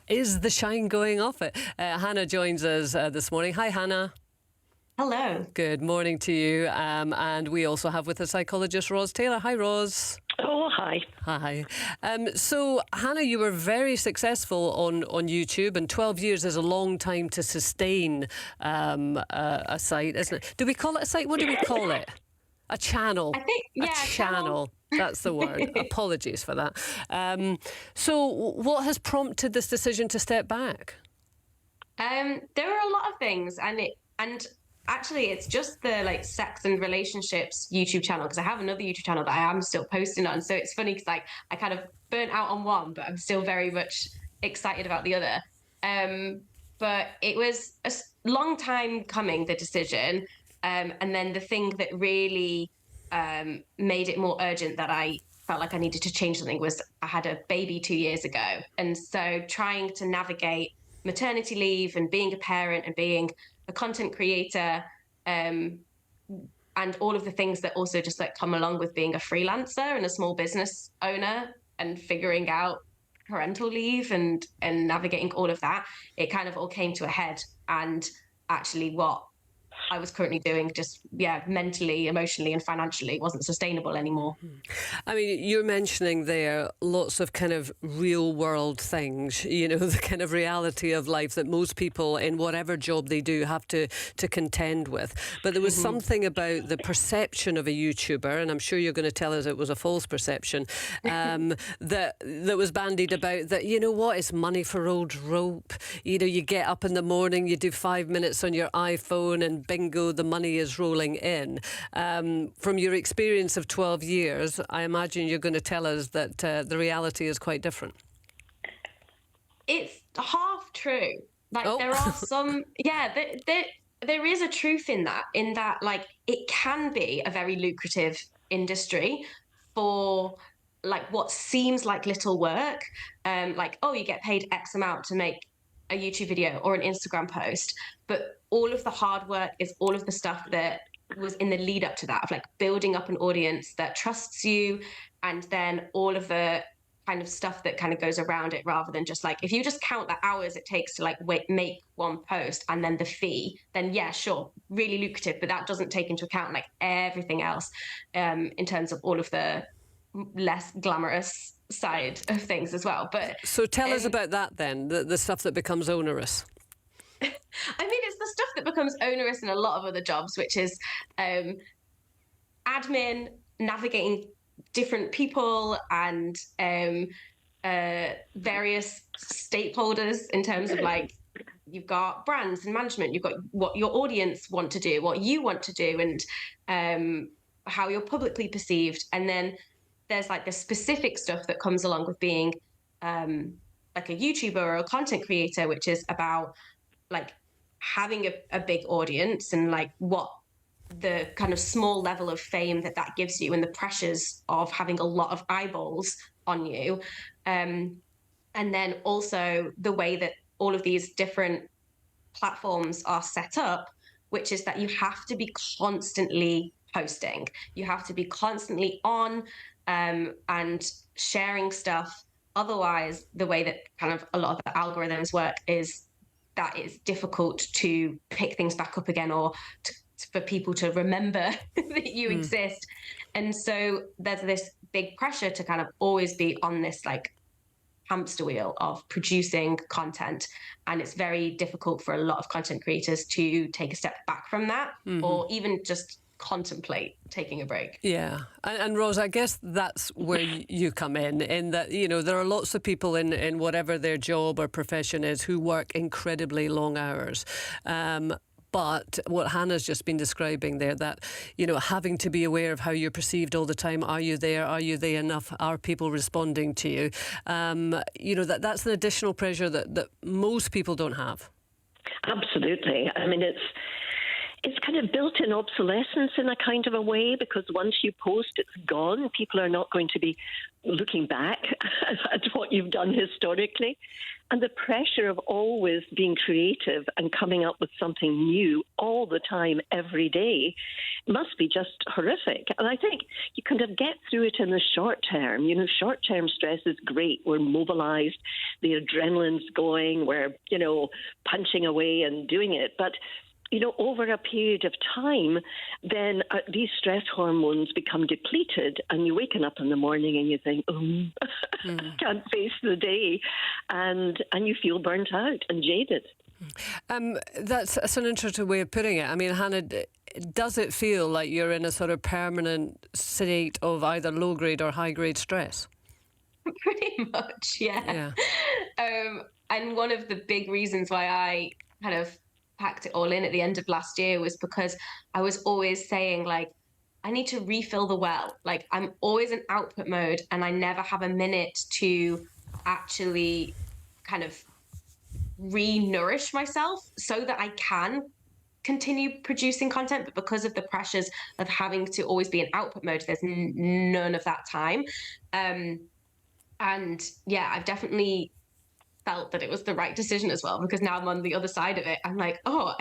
Is the shine going off it? Hannah joins us this morning. Hi, Hannah. Hello. Good morning to you. And we also have with us psychologist Ros Taylor. Hi, Ros. Oh, hi. Hi. So, Hannah, you were very successful on YouTube, and 12 years is a long time to sustain a site, isn't it? Do we call it a site? What do we call it? A channel. I think, yeah, a channel. That's the word. Apologies for that. So what has prompted this decision to step back? There are a lot of things, and actually it's just the sex and relationships YouTube channel, because I have another YouTube channel that I am still posting on. So it's funny because I kind of burnt out on one, but I'm still very much excited about the other. But it was a long time coming, the decision. And then the thing that really made it more urgent that I felt like I needed to change something was I had a baby 2 years ago. And so trying to navigate maternity leave and being a parent and being a content creator, and all of the things that also just like come along with being a freelancer and a small business owner and figuring out parental leave and navigating all of that, it kind of all came to a head. And actually what I was currently doing just, mentally, emotionally and financially wasn't sustainable anymore. I mean, you're mentioning there lots of kind of real world things, you know, the kind of reality of life that most people in whatever job they do have to contend with. But there was something about the perception of a YouTuber, and I'm sure you're going to tell us it was a false perception, that was bandied about that, you know what, it's money for old rope. You know, you get up in the morning, you do 5 minutes on your iPhone and bingo, the money is rolling in. From your experience of 12 years, I imagine you're going to tell us that the reality is quite different. It's half true. Like there are some, there is a truth in that like it can be a very lucrative industry for like what seems like little work. Like, oh, you get paid X amount to make a YouTube video or an Instagram post, but all of the hard work is all of the stuff that was in the lead up to that, of like building up an audience that trusts you, and then all of the kind of stuff that kind of goes around it, rather than just like, if you just count the hours it takes to like make one post and then the fee, then yeah, sure, really lucrative, but that doesn't take into account like everything else in terms of all of the less glamorous side of things as well. But so tell us about that then, the stuff that becomes onerous. I mean, it's the stuff that becomes onerous in a lot of other jobs, which is admin, navigating different people and various stakeholders in terms of like, you've got brands and management, you've got what your audience want to do, what you want to do, and how you're publicly perceived. And then there's like the specific stuff that comes along with being like a YouTuber or a content creator, which is about like having a big audience and like what the kind of small level of fame that gives you and the pressures of having a lot of eyeballs on you. And then also the way that all of these different platforms are set up, which is that you have to be constantly posting. You have to be constantly on and sharing stuff. Otherwise, the way that kind of a lot of the algorithms work is that it's difficult to pick things back up again, or for people to remember that you exist. And so there's this big pressure to kind of always be on this like hamster wheel of producing content. And it's very difficult for a lot of content creators to take a step back from that, or even just contemplate taking a break. Yeah. And Ros, I guess that's where you come in that, you know, there are lots of people in whatever their job or profession is who work incredibly long hours. But what Hannah's just been describing there, that, you know, having to be aware of how you're perceived all the time. Are you there? Are you there enough? Are people responding to you? You know, that's an additional pressure that most people don't have. Absolutely. I mean, it's kind of built-in obsolescence in a kind of a way, because once you post, it's gone. People are not going to be looking back at what you've done historically. And the pressure of always being creative and coming up with something new all the time, every day, must be just horrific. And I think you kind of get through it in the short term. You know, short-term stress is great. We're mobilized, the adrenaline's going, we're, you know, punching away and doing it. But you know, over a period of time, then these stress hormones become depleted, and you're waking up in the morning and you think, I can't face the day, and you feel burnt out and jaded. That's an interesting way of putting it. I mean, Hannah, does it feel like you're in a sort of permanent state of either low-grade or high-grade stress? Pretty much, yeah. And one of the big reasons why I kind of packed it all in at the end of last year was because I was always saying, like, I need to refill the well. Like, I'm always in output mode and I never have a minute to actually kind of re-nourish myself so that I can continue producing content, but because of the pressures of having to always be in output mode, there's none of that time. And yeah, I've definitely felt that it was the right decision as well, because now I'm on the other side of it. I'm like, oh,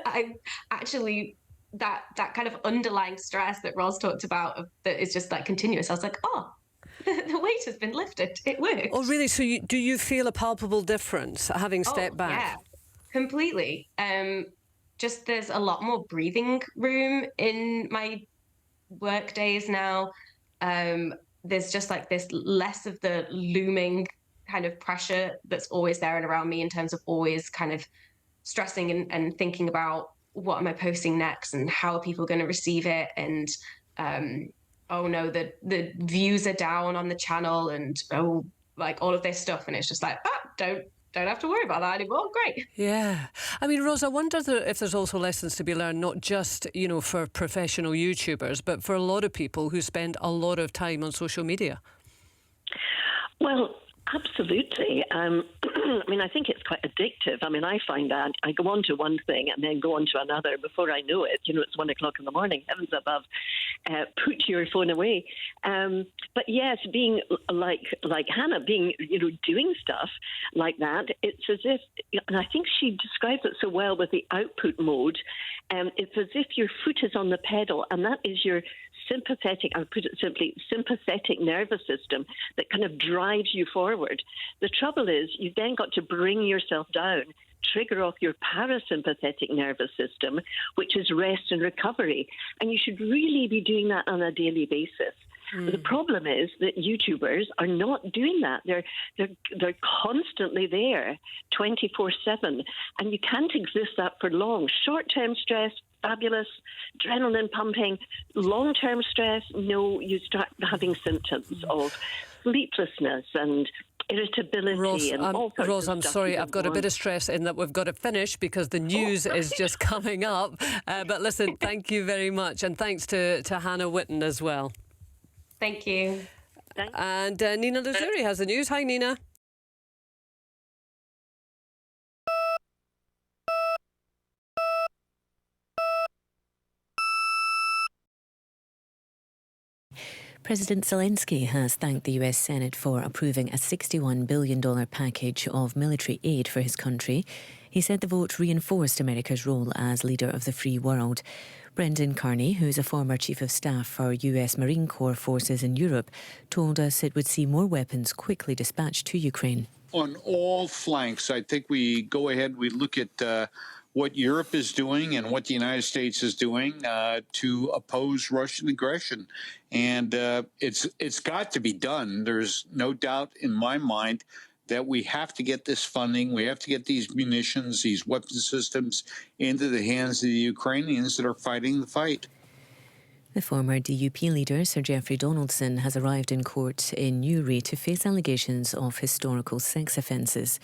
I actually, that kind of underlying stress that Roz talked about that is just like continuous. I was like, oh, the weight has been lifted. It worked. Oh, really? So do you feel a palpable difference having stepped back? Yeah, completely. Just there's a lot more breathing room in my work days now. There's just like this less of the looming kind of pressure that's always there and around me in terms of always kind of stressing and thinking about what am I posting next and how are people going to receive it, and oh no, the views are down on the channel, and oh, like all of this stuff, and it's just like, don't have to worry about that anymore. Great. Yeah. I mean, Rose, I wonder if there's also lessons to be learned, not just, you know, for professional YouTubers, but for a lot of people who spend a lot of time on social media. Well, absolutely. I mean, I think it's quite addictive. I mean, I find that I go on to one thing and then go on to another. Before I know it, you know, it's 1 o'clock in the morning. Heavens above, put your phone away. But yes, being like Hannah, being, you know, doing stuff like that, it's as if, and I think she describes it so well with the output mode. It's as if your foot is on the pedal, and that is your sympathetic, I'll put it simply, sympathetic nervous system that kind of drives you forward. The trouble is you've then got to bring yourself down, trigger off your parasympathetic nervous system, which is rest and recovery. And you should really be doing that on a daily basis. The problem is that YouTubers are not doing that. They're constantly there, 24/7, and you can't exist that for long. Short-term stress, fabulous, adrenaline pumping. Long-term stress, no, you start having symptoms of sleeplessness and irritability and all sorts Rose, of I'm stuff. sorry, I've got a bit of stress in that we've got to finish because the news is just coming up. But listen, thank you very much, and thanks to Hannah Witten as well. Thank you. And Nina Lazuri has the news. Hi, Nina. President Zelensky has thanked the US Senate for approving a $61 billion package of military aid for his country. He said the vote reinforced America's role as leader of the free world. Brendan Carney, who's a former Chief of Staff for US Marine Corps forces in Europe, told us it would see more weapons quickly dispatched to Ukraine. On all flanks, I think we go ahead, we look at what Europe is doing and what the United States is doing to oppose Russian aggression. And it's got to be done. There's no doubt in my mind that we have to get this funding, we have to get these munitions, these weapon systems into the hands of the Ukrainians that are fighting the fight. The former DUP leader, Sir Geoffrey Donaldson, has arrived in court in Newry to face allegations of historical sex offences.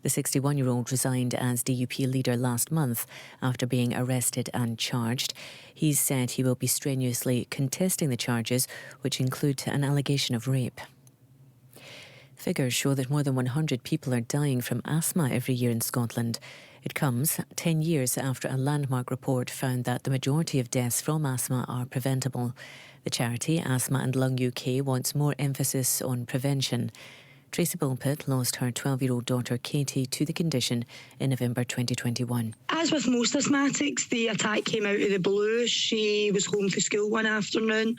The 61-year-old resigned as DUP leader last month after being arrested and charged. He's said he will be strenuously contesting the charges, which include an allegation of rape. Figures show that more than 100 people are dying from asthma every year in Scotland. It comes 10 years after a landmark report found that the majority of deaths from asthma are preventable. The charity Asthma and Lung UK wants more emphasis on prevention. Tracy Bulpett lost her 12-year-old daughter Katie to the condition in November 2021. As with most asthmatics, the attack came out of the blue. She was home from school one afternoon.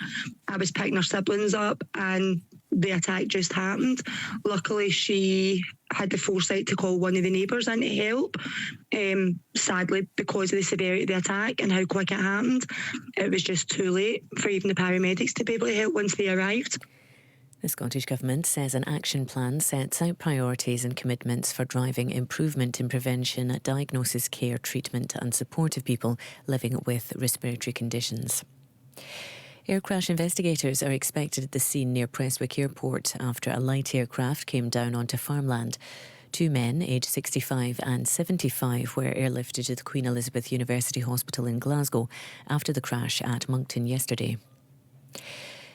I was picking her siblings up and the attack just happened. Luckily, she had the foresight to call one of the neighbours in to help. Sadly, because of the severity of the attack and how quick it happened, it was just too late for even the paramedics to be able to help once they arrived. The Scottish Government says an action plan sets out priorities and commitments for driving improvement in prevention, diagnosis, care, treatment and support of people living with respiratory conditions. Air crash investigators are expected at the scene near Prestwick Airport after a light aircraft came down onto farmland. 2 men, aged 65 and 75, were airlifted to the Queen Elizabeth University Hospital in Glasgow after the crash at Moncton yesterday.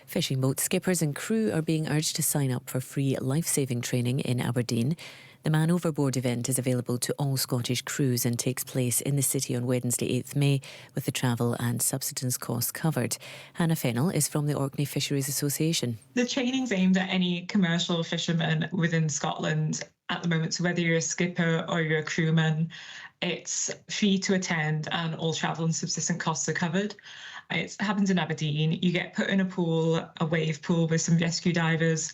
Fishing boat skippers and crew are being urged to sign up for free life-saving training in Aberdeen. The Man Overboard event is available to all Scottish crews and takes place in the city on Wednesday 8th May, with the travel and subsistence costs covered. Hannah Fennell is from the Orkney Fisheries Association. The training's aimed at any commercial fisherman within Scotland at the moment. So whether you're a skipper or you're a crewman, it's free to attend and all travel and subsistence costs are covered. It happens in Aberdeen. You get put in a pool, a wave pool with some rescue divers.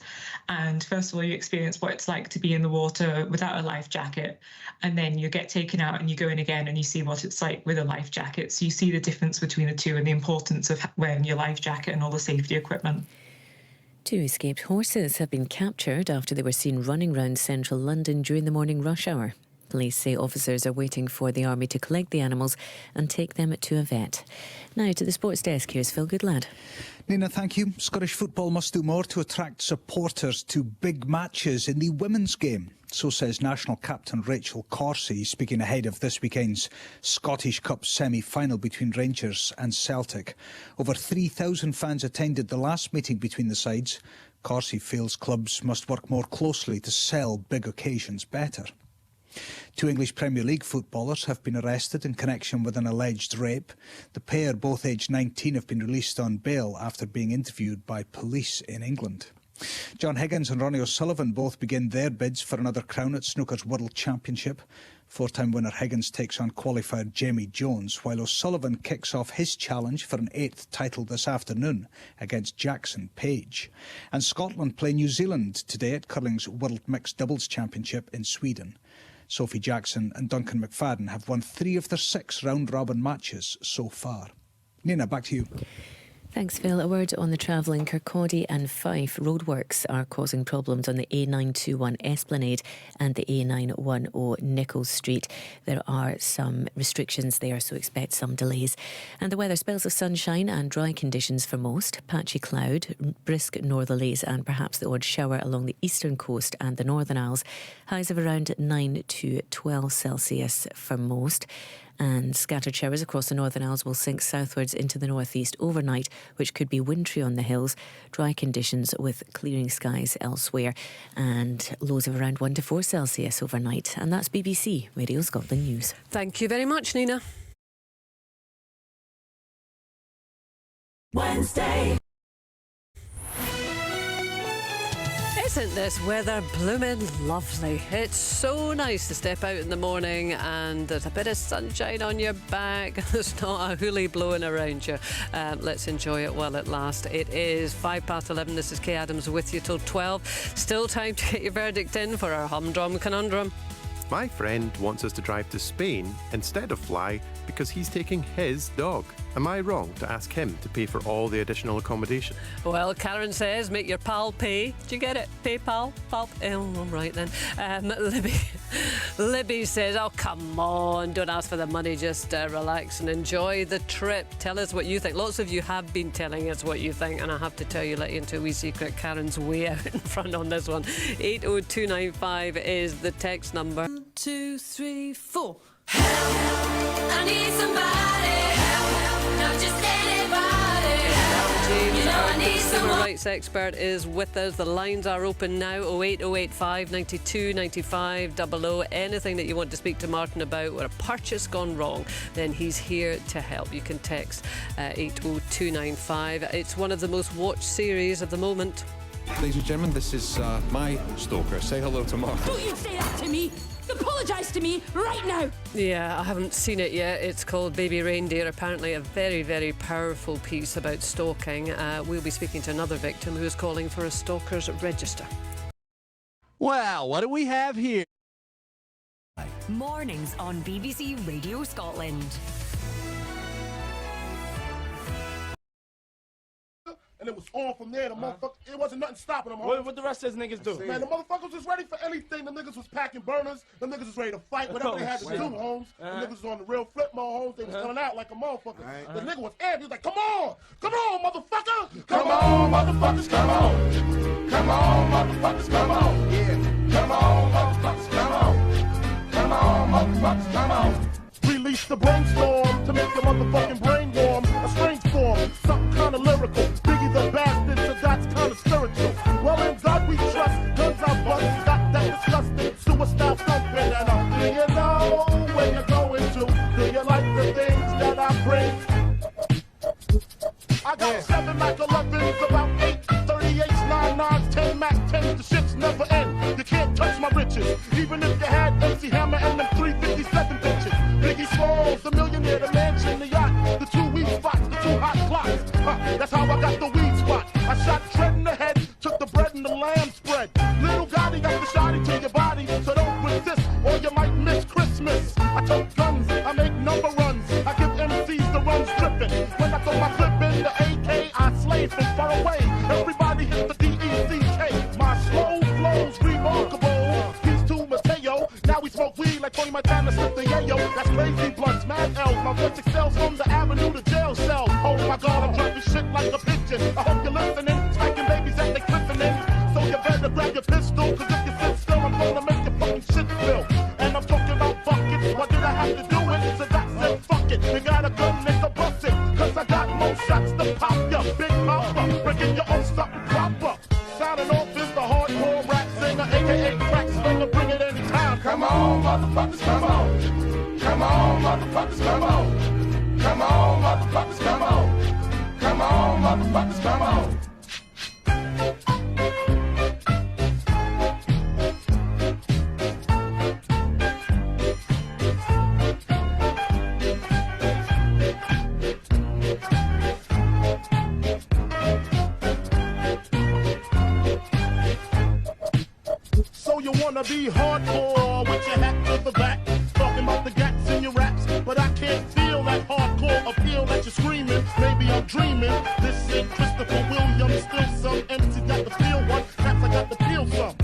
And first of all, you experience what it's like to be in the water without a life jacket. And then you get taken out and you go in again and you see what it's like with a life jacket. So you see the difference between the two and the importance of wearing your life jacket and all the safety equipment. 2 escaped horses have been captured after they were seen running round central London during the morning rush hour. Police say officers are waiting for the army to collect the animals and take them to a vet. Now to the sports desk, here's Phil Goodlad. Nina, thank you. Scottish football must do more to attract supporters to big matches in the women's game. So says national captain Rachel Corsie, speaking ahead of this weekend's Scottish Cup semi-final between Rangers and Celtic. Over 3,000 fans attended the last meeting between the sides. Corsie feels clubs must work more closely to sell big occasions better. 2 English Premier League footballers have been arrested in connection with an alleged rape. The pair, both aged 19, have been released on bail after being interviewed by police in England. John Higgins and Ronnie O'Sullivan both begin their bids for another crown at Snooker's World Championship. 4-time winner Higgins takes on qualifier Jamie Jones, while O'Sullivan kicks off his challenge for an 8th title this afternoon against Jackson Page. And Scotland play New Zealand today at curling's World Mixed Doubles Championship in Sweden. Sophie Jackson and Duncan McFadden have won 3 of their 6 round-robin matches so far. Nina, back to you. Thanks, Phil. A word on the travel in Kirkcaldy and Fife. Roadworks are causing problems on the A921 Esplanade and the A910 Nichols Street. There are some restrictions there, so expect some delays. And the weather, spells of sunshine and dry conditions for most. Patchy cloud, brisk northerlies and perhaps the odd shower along the eastern coast and the Northern Isles. Highs of around 9 to 12 Celsius for most. And scattered showers across the Northern Isles will sink southwards into the northeast overnight, which could be wintry on the hills. Dry conditions with clearing skies elsewhere, and lows of around 1 to 4 Celsius overnight. And that's BBC Radio Scotland News. Thank you very much, Nina. Wednesday. Isn't this weather blooming lovely? It's so nice to step out in the morning and there's a bit of sunshine on your back. There's not a hoolie blowing around you. Let's enjoy it while it lasts. It is 11:05. This is Kay Adams with you till 12. Still time to get your verdict in for our humdrum conundrum. My friend wants us to drive to Spain instead of fly because he's taking his dog. Am I wrong to ask him to pay for all the additional accommodation? Well, Karen says, make your pal pay. Do you get it? Pay pal? Pal? Oh, right then. Libby says, oh, come on. Don't ask for the money. Just relax and enjoy the trip. Tell us what you think. Lots of you have been telling us what you think. And I have to tell you, let you into a wee secret. Karen's way out in front on this one. 80295 is the text number. 1, 2, 3, 4. Help, I need somebody. Help, not just anybody. Help, you know I need Consumer someone. rights expert is with us. The lines are open now. 08085 92 95 00. Anything that you want to speak to Martin about or a purchase gone wrong, then he's here to help. You can text 80295. It's one of the most watched series of the moment. Ladies and gentlemen, this is my stalker. Say hello to Mark. Don't you say that to me. Apologise to me right now. Yeah, I haven't seen it yet. It's called Baby Reindeer. Apparently a very, very powerful piece about stalking. We'll be speaking to another victim who's calling for a stalker's register. Well, what do we have here? Mornings on BBC Radio Scotland. And it was on from there. The motherfucker, it wasn't nothing stopping them. What the rest of those niggas do? Man, the motherfuckers was ready for anything. The niggas was packing burners. The niggas was ready to fight. Whatever they had to do, Holmes. The niggas was on the real flip mode, Holmes. They was coming out like a motherfucker. The nigga was amped. He was like, come on, motherfucker. Come on, motherfuckers, come on. Come on, motherfuckers, come on. Yeah. Come on, motherfuckers, come on. Come on, motherfuckers, come on. Release the brainstorm to make your motherfucking brain warm. A strange form, something kind of lyrical. Biggie the bastard, so that's kind of spiritual. Well, in God we trust, guns are bust, got that disgusting. Suicide the shits never end. You can't touch my riches. Even if you had MC Hammer and them 357 bitches. Biggie Smalls, the millionaire, the mansion, the yacht, the 2 weed spots, the 2 hot clocks. That's how I got the weed spot. I shot Tread in the head, took the bread and the lamb spread. Little Gotti got the shotty to your body, so don't resist or you might miss Christmas. I tote guns, I make number runs, I give MCs the runs dripping. When I throw my clip in the AK, I slay from far away. Everybody hit the DECK. My slow flow's remarkable. Peace to Mateo. Now we smoke weed like Tony Montana slipped the yayo. That's crazy blunts, mad L's. My voice excels from the avenue to jail cell. Oh my God, I'm dropping shit like a pigeon. I hope you're listening, smacking babies as they clipping. So you better grab your pistol, cause if you sit still, I'm gonna make your fucking shit spill. And I'm talking about buckets, why did I have to do it? So I said fuck it, you got a gun, nigga, bust it. Cause I got more shots to pop ya, big mouth, breaking your own something proper. Sounding off is the hardcore rap singer, aka crack slinger, bring it anytime. Come on, motherfuckers, come on. Come on, motherfuckers, come on. Come on, motherfuckers, come on. Come on, motherfuckers, come on. So you wanna be hardcore with your hat to the back, talking about the gats in your raps, but I can't feel that hardcore appeal that you're screaming. Maybe I'm dreaming. This ain't Christopher Williams, still some MCs got the feel one, cats I got the feel some.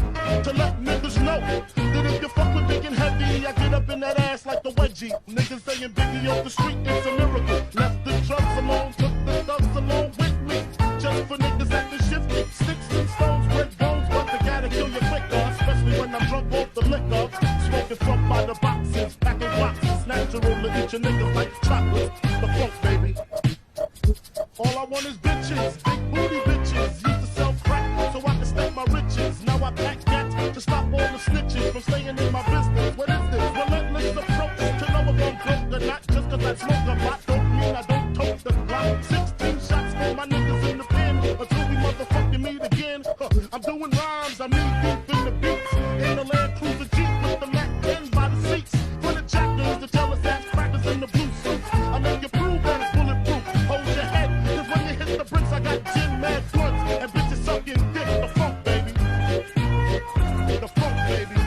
To let niggas know that if you fuck with big and heavy, I get up in that ass like the wedgie. Niggas saying Biggie off the street, it's a miracle. Left the drugs alone, took the thugs along with me. Just for niggas acting shifty, sticks and stones, break bones, but they gotta kill you quicker. Especially when I'm drunk off the liquor. Smoking funk by the boxes, packing boxes. Natural to eat your niggas like chocolates. The funk, baby. All I want is bitches, big booty bitches. Used to sell crack so I can stack my riches. Now I pack cats to stop all the snitches from staying in my business. What is this? Relentless approach to know if I'm broke or not. Just cause I smoke a lot don't mean I don't tote the Glock. 16 shots for my niggas in the pen until we motherfucking meet again. I'm doing rhymes, I need deep in the beats. In the Land Cruiser Jeep with the Mac 10 by the seats. For the jackers, the jealous ass crackers in the blue suits. I know you prove that it's bulletproof. Hold your head, cause when you hit the bricks, I got gin mad blunts. And bitches sucking dick, the funk, baby. The funk, baby.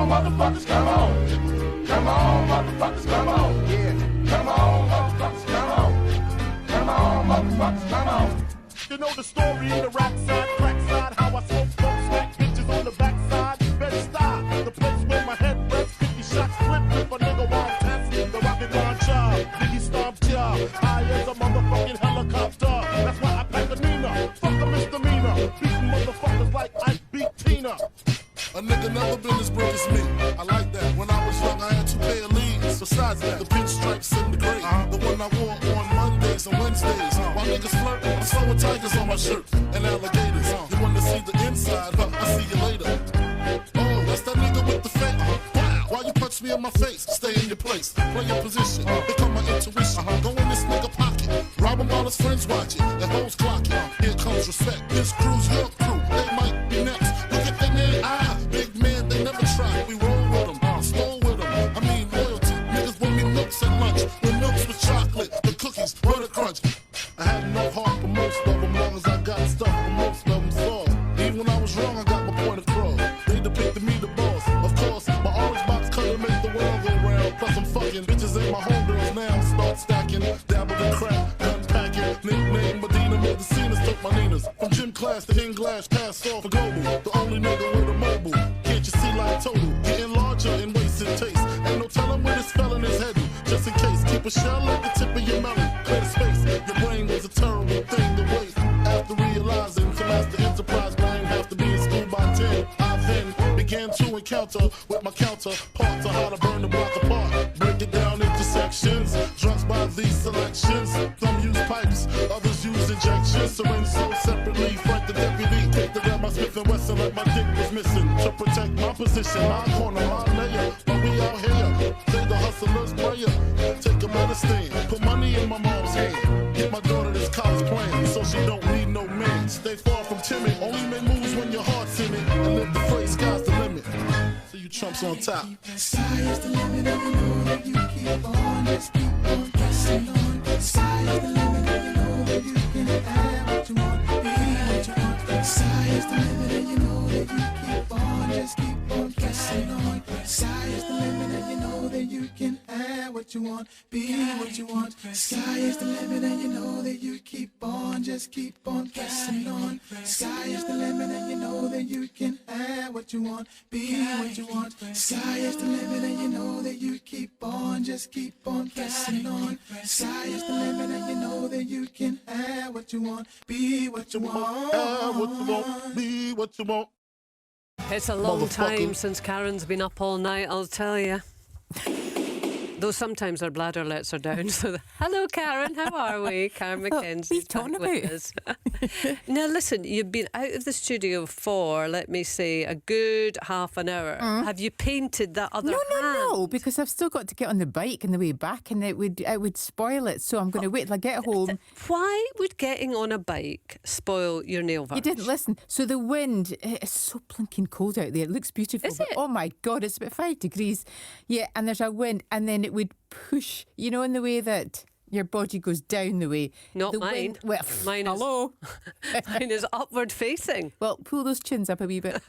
Motherfuckers, come on. Come on, motherfuckers, come on. Yeah. Come on, motherfuckers, come on. Come on, motherfuckers, come on. You know the story, the rap side, crack side, how I smoke, smack bitches on the backside. Bed-Stuy, the place where my head rests. 50 shots split if a nigga want test. The rocket launcher, Biggie stomped ya. High as a motherfucking helicopter. That's why I pack a Nina. Fuck a misdemeanor. Beating motherfuckers like I beat Tina. A nigga never been as broke as me. I like that. When I was young, I had 2 pair of leads. Besides that, the pinstripes in the gray. The one I wore on Mondays and Wednesdays. While niggas flirt, I'm sewing tigers on my shirt and alligators. You want to see the inside? Huh, I see you later. Oh, that's that nigga with the fake. Wow. Why you punch me in my face? Stay in your place. Play your position. Become my intuition. Go in this nigga pocket. Rob him while his friends watch it. And hoes clock it. Here comes respect. This crew's your crew. They might be next. Look at their name. Big man, they never try. We roll with them, stole with them. I mean loyalty. Niggas bring me milks at lunch. With milks with chocolate, the cookies, butter crunch. I had enough heart for most of them, long as I got stuff for most of them soft. Even when I was wrong, I got my point across. They depicted me the boss. Of course, my orange box cutter make the world go round. Plus I'm fucking bitches ain't my homegirls now. Start stacking, dabble in crack, gun packing. Nickname Medina, Medicinas, took my Ninas. From gym class to in glass, pass off for global. The only nigga with a mobile. Can't you see like total? Getting larger in wasted taste. Ain't no telling where this fell in his head. Just in case, keep a shell at the tip of your melon. Clear the space. Your brain was a terrible thing to waste. After realizing to master enterprise, I ain't have to be in school by 10. I then began to encounter with my counterparts on how to burn the block apart. Break it down into sections. Drunks by these selections. Some use pipes, others use injection, syringe so separately. Fight the deputy, take the grab my Smith and Wesson like my dick was missing. To protect my position, my corner, my mayor. But we out here, take the hustler's prayer. Take a better stand, put money in my mom's hand. Get my daughter this college plan, so she don't need no man. Stay far from timid, only make moves when your heart's in it. And live the phrase, sky's the limit. So you trumps on top. Sky is the limit, and you know that you keep on, just keep on pressing on. Sky is the limit, and you know that you can have what you want, be what you want. Sky is the limit, and you know that you keep on, just keep on pressing on. Sky is the limit, and you know that you can have what you want, be what you want. Sky is the limit, and you know that you keep on, just keep on pressing on. Sky is the limit, and you know that you can have what you want, be what you want. Sky is the limit, and you know that you keep on, just keep on pressing on. Sky is the limit, and you know that you can have what you want, be what you want. Have what you want, be what you want. It's a long time since Karen's been up all night, I'll tell you. Though sometimes our bladder lets her down. So, hello, Karen. How are we? Karen McKenzie's back with us. Now, listen, you've been out of the studio for, let me say, a good half an hour. Have you painted that other hand? No, because I've still got to get on the bike on the way back, and it would spoil it. So I'm going to wait till I get home. Why would getting on a bike spoil your nail varnish? You didn't listen. So the wind, it's so blinking cold out there. It looks beautiful. Is it? Oh my God, it's about 5 degrees. Yeah, and there's a wind, and then it would push, you know, in the way that your body goes down the way. Not the mine. Wind, well, mine hello. Mine is upward facing. Well, pull those chins up a wee bit.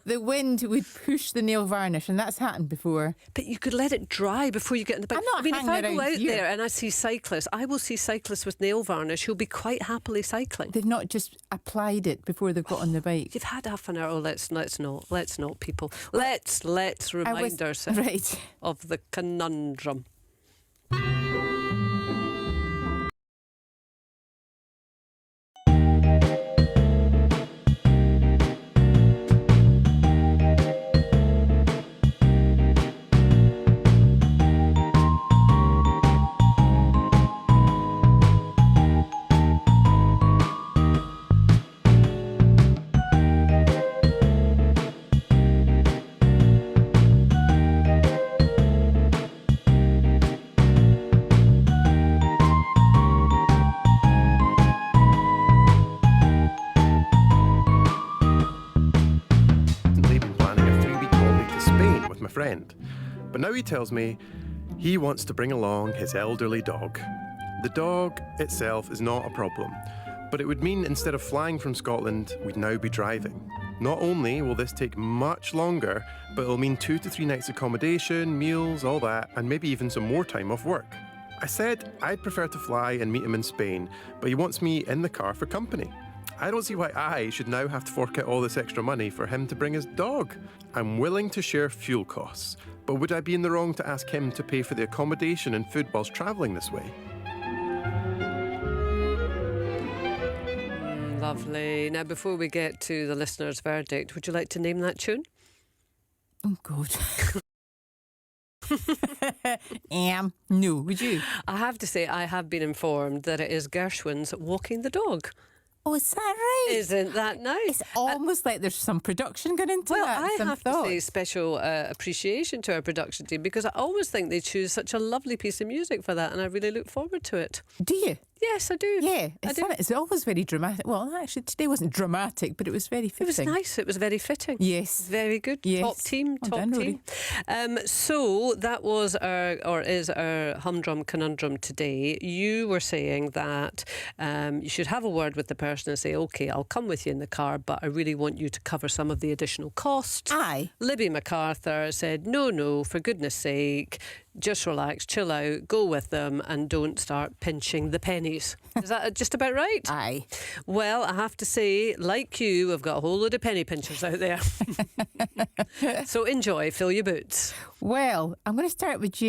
The wind would push the nail varnish, and that's happened before. But you could let it dry before you get in the bike. I'm not I mean, if I hanging go around out here. there and I see cyclists, I will see cyclists with nail varnish who'll be quite happily cycling. They've not just applied it before they've got on the bike. You've had half an hour. Oh, let's not, people. Let's remind ourselves of the conundrum. Friend. But now he tells me he wants to bring along his elderly dog. The dog itself is not a problem, but it would mean instead of flying from Scotland, we'd now be driving. Not only will this take much longer, but it'll mean 2 to 3 nights accommodation, meals, all that, and maybe even some more time off work. I said I'd prefer to fly and meet him in Spain, but he wants me in the car for company. I don't see why I should now have to fork out all this extra money for him to bring his dog. I'm willing to share fuel costs, but would I be in the wrong to ask him to pay for the accommodation and food whilst travelling this way? Lovely. Now, before we get to the listener's verdict, would you like to name that tune? Oh, God. No, would you? I have to say, I have been informed that it is Gershwin's Walking the Dog. Oh, is that right? Isn't that nice? It's almost like there's some production going into well, that. I have to say special appreciation to our production team because I always think they choose such a lovely piece of music for that and I really look forward to it. Do you? Yes, I do. Yeah, it's always very dramatic. Well, actually, today wasn't dramatic, but it was very fitting. It was nice. It was very fitting. Yes. Very good. Yes. Top team. So that was is our humdrum conundrum today. You were saying that you should have a word with the person and say, OK, I'll come with you in the car, but I really want you to cover some of the additional costs. Aye. Libby MacArthur said, no, for goodness sake, just relax, chill out, go with them and don't start pinching the pennies. Is that just about right? Aye. Well, I have to say, like you, I've got a whole load of penny pinchers out there. So enjoy, fill your boots. Well, I'm going to start with you.